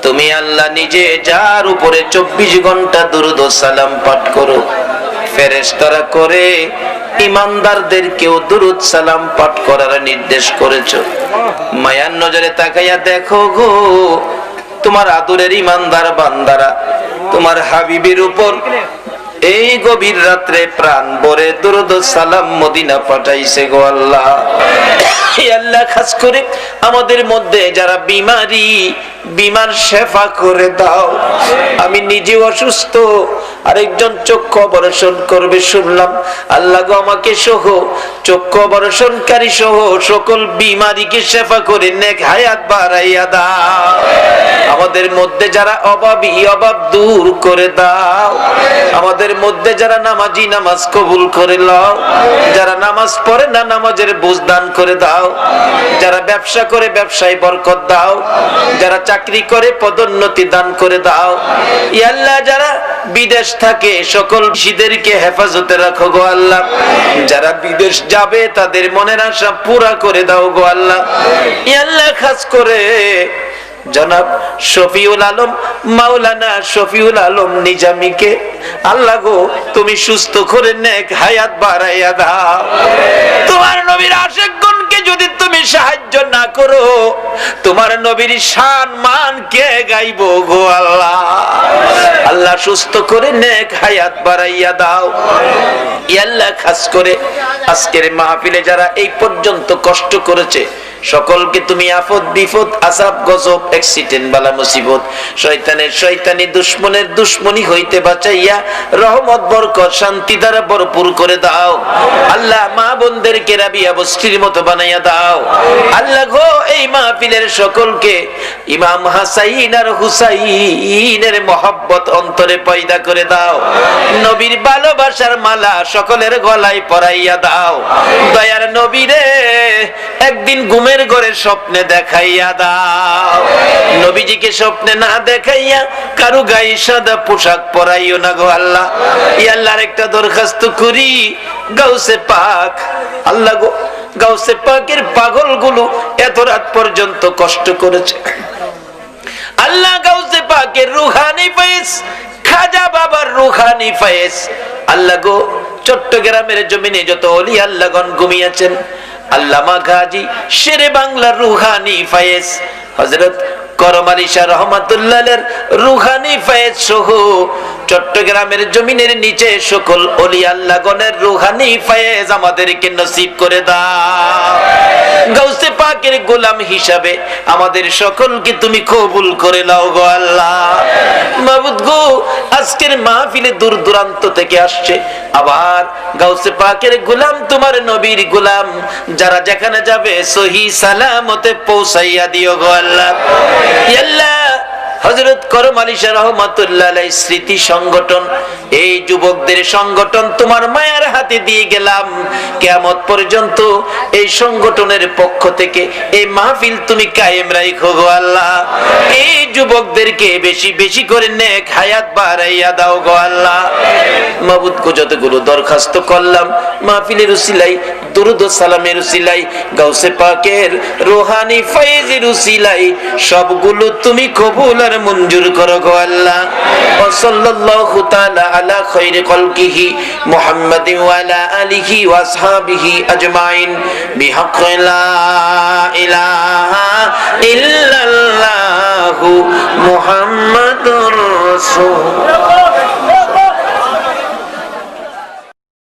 তুমি আল্লাহ নিজে যার উপরে 24 ঘন্টা দুরূদ ও সালাম পাঠ করো ফেরেশতারা করে ইমানদারদেরকেও দুরূদ সালাম পাঠ করার নির্দেশ করেছো মায়ার নজরে তাকাইয়া দেখো গো তোমার আদরের ইমানদার বান্দারা তোমার হাবিবের উপর এই গভীর রাত্রে প্রাণ ভরে দুরূদ ও সালাম মদিনা পাঠাইছে গো আল্লাহ আল্লাহ খাস করে আমাদের মধ্যে যারা বিমার শেফা করে দাও আমি নিজে অসুস্থ আরেকজন চক্ষু অপারেশন করবে শুনলাম আল্লাহ গো আমাকে সহ চক্ষু অপারেশনকারী সহ সকল বিমারীকে শেফা করে নেক হায়াত বাড়াইয়া দাও আমাদের মধ্যে যারা অভাবী অভাব দূর করে দাও আমাদের মধ্যে যারা নামাজি নামাজ কবুল করে নাও যারা নামাজ পড়ে না নামাজের বুঝ দান করে দাও যারা ব্যবসা করে ব্যবসায় বরকত দাও যারা চাকরি করে পদোন্নতি দান করে দাও ইয়া আল্লাহ যারা বিদেশ থাকে সকল বিদেশীদেরকে হেফাজতে রাখো গো আল্লাহ যারা বিদেশ যাবে তাদের মনের আশা পুরা করে দাও গো আল্লাহ ইয়া আল্লাহ খাস করে জনাব শফিউল আলম মাওলানা শফিউল আলম নিজামীকে আল্লাহ গো তুমি সুস্থ করে নেক হায়াত বাড়াইয়া দাও তোমার নবীর আশিকগণকে যদি তুমি সাহায্য না করো তোমার নবীর শান মান কে গাইবো গো আল্লাহ আল্লাহ সুস্থ করে নেক হায়াত বাড়াইয়া দাও ইয়া আল্লাহ খাস করে আজকের মাহফিলে যারা এই পর্যন্ত কষ্ট করেছে সকলকে তুমি আফত বিপদ আযাব গজব অ্যাক্সিডেন্ট বালা মুসিবত শয়তানের শয়তানি দুশমনের দুশমনি হইতে বাঁচাইয়া রহমত বরকত শান্তি দ্বারা ভরপুর করে দাও আল্লাহ মা বোনদেরকে রাবিয়া বস্তির মতো বানাইয়া দাও আল্লাহ গো এই মাহফিলের সকলকে ইমাম হাসাইন আর হুসাইনের মহব্বত অন্তরে পয়দা করে দাও নবীর ভালোবাসার মালা সকলের গলায় পরাইয়া দাও দয়ার নবীরে একদিন ঘুমের ঘরে স্বপ্নে দেখাইয়া দাও নবীজিকে স্বপ্নে না দেখাইয়া কারো গায়ে সাদা পোশাক পরাইও না গো আল্লাহ ইয়া আল্লাহর একটা দরখাস্ত করি গাউসে পাক আল্লাহ গো গাউসে পাকের পাগলগুলো এত রাত পর্যন্ত কষ্ট করেছে আল্লাহ গাউসে পাকের রুহানি ফয়েজ খাজা বাবার রুহানি ফয়েজ আল্লাহ গো চট্টগ্রামের জমিনে যত ওলি আল্লাহগণ ঘুমিয়েছেন আল্লামা গাজী শেরে বাংলা রুহানি ফায়েজ হযরত করম আলী শাহ রহমাতুল্লাহের রুহানি ফায়েজ সহ চট্টগ্রামের জমিনের নিচে সকল ওলি আল্লাহগণের রুহানি ফায়েজ আমাদেরকে নসিব করে দাও। গাউসে পাকের গোলাম হিসাবে আমাদের সকলকে তুমি কবুল করে নাও গো আল্লাহ। মাবুদ গো, আজকের মাহফিলে দূর দূরান্ত থেকে আসছে আবার গাউসে পাকের গোলাম, তোমার নবীর গোলাম, যারা যেখানে যাবে সহি সালামতে পৌঁছাইয়া দিও গো আল্লাহ। ইয়া আল্লাহ, হযরত করম আলী শাহ রহমাতুল্লাহ আলাইহি স্মৃতি সংগঠন, এই যুবকদের সংগঠন তোমার মায়ের হাতে দিয়ে গেলাম। কিয়ামত পর্যন্ত এই সংগঠনের পক্ষ থেকে এই মাহফিল তুমি কায়েম রাখো গো আল্লাহ। এই যুবকদেরকে বেশি বেশি করে নেক হায়াত বাড়াইয়া দাও গো আল্লাহ। মাবুদ গো, যতগুলো দরখাস্ত করলাম মাহফিলের উসিলাই, দুরুদ ও সালামের উসিলাই, গাউসে পাকের রুহানি ফায়েজের উসিলাই সবগুলো তুমি কবুল আর মঞ্জুর করো গো আল্লাহ। ওয়া সাল্লাল্লাহু তাআলা আলা খায়রি খালকিহি মুহাম্মাদিন ওয়া আলা আলিহি ওয়া আসহাবিহি আজমাইন বিহাক্কি লা ইলাহা ইল্লাল্লাহু মুহাম্মাদুর রাসূলুল্লাহ।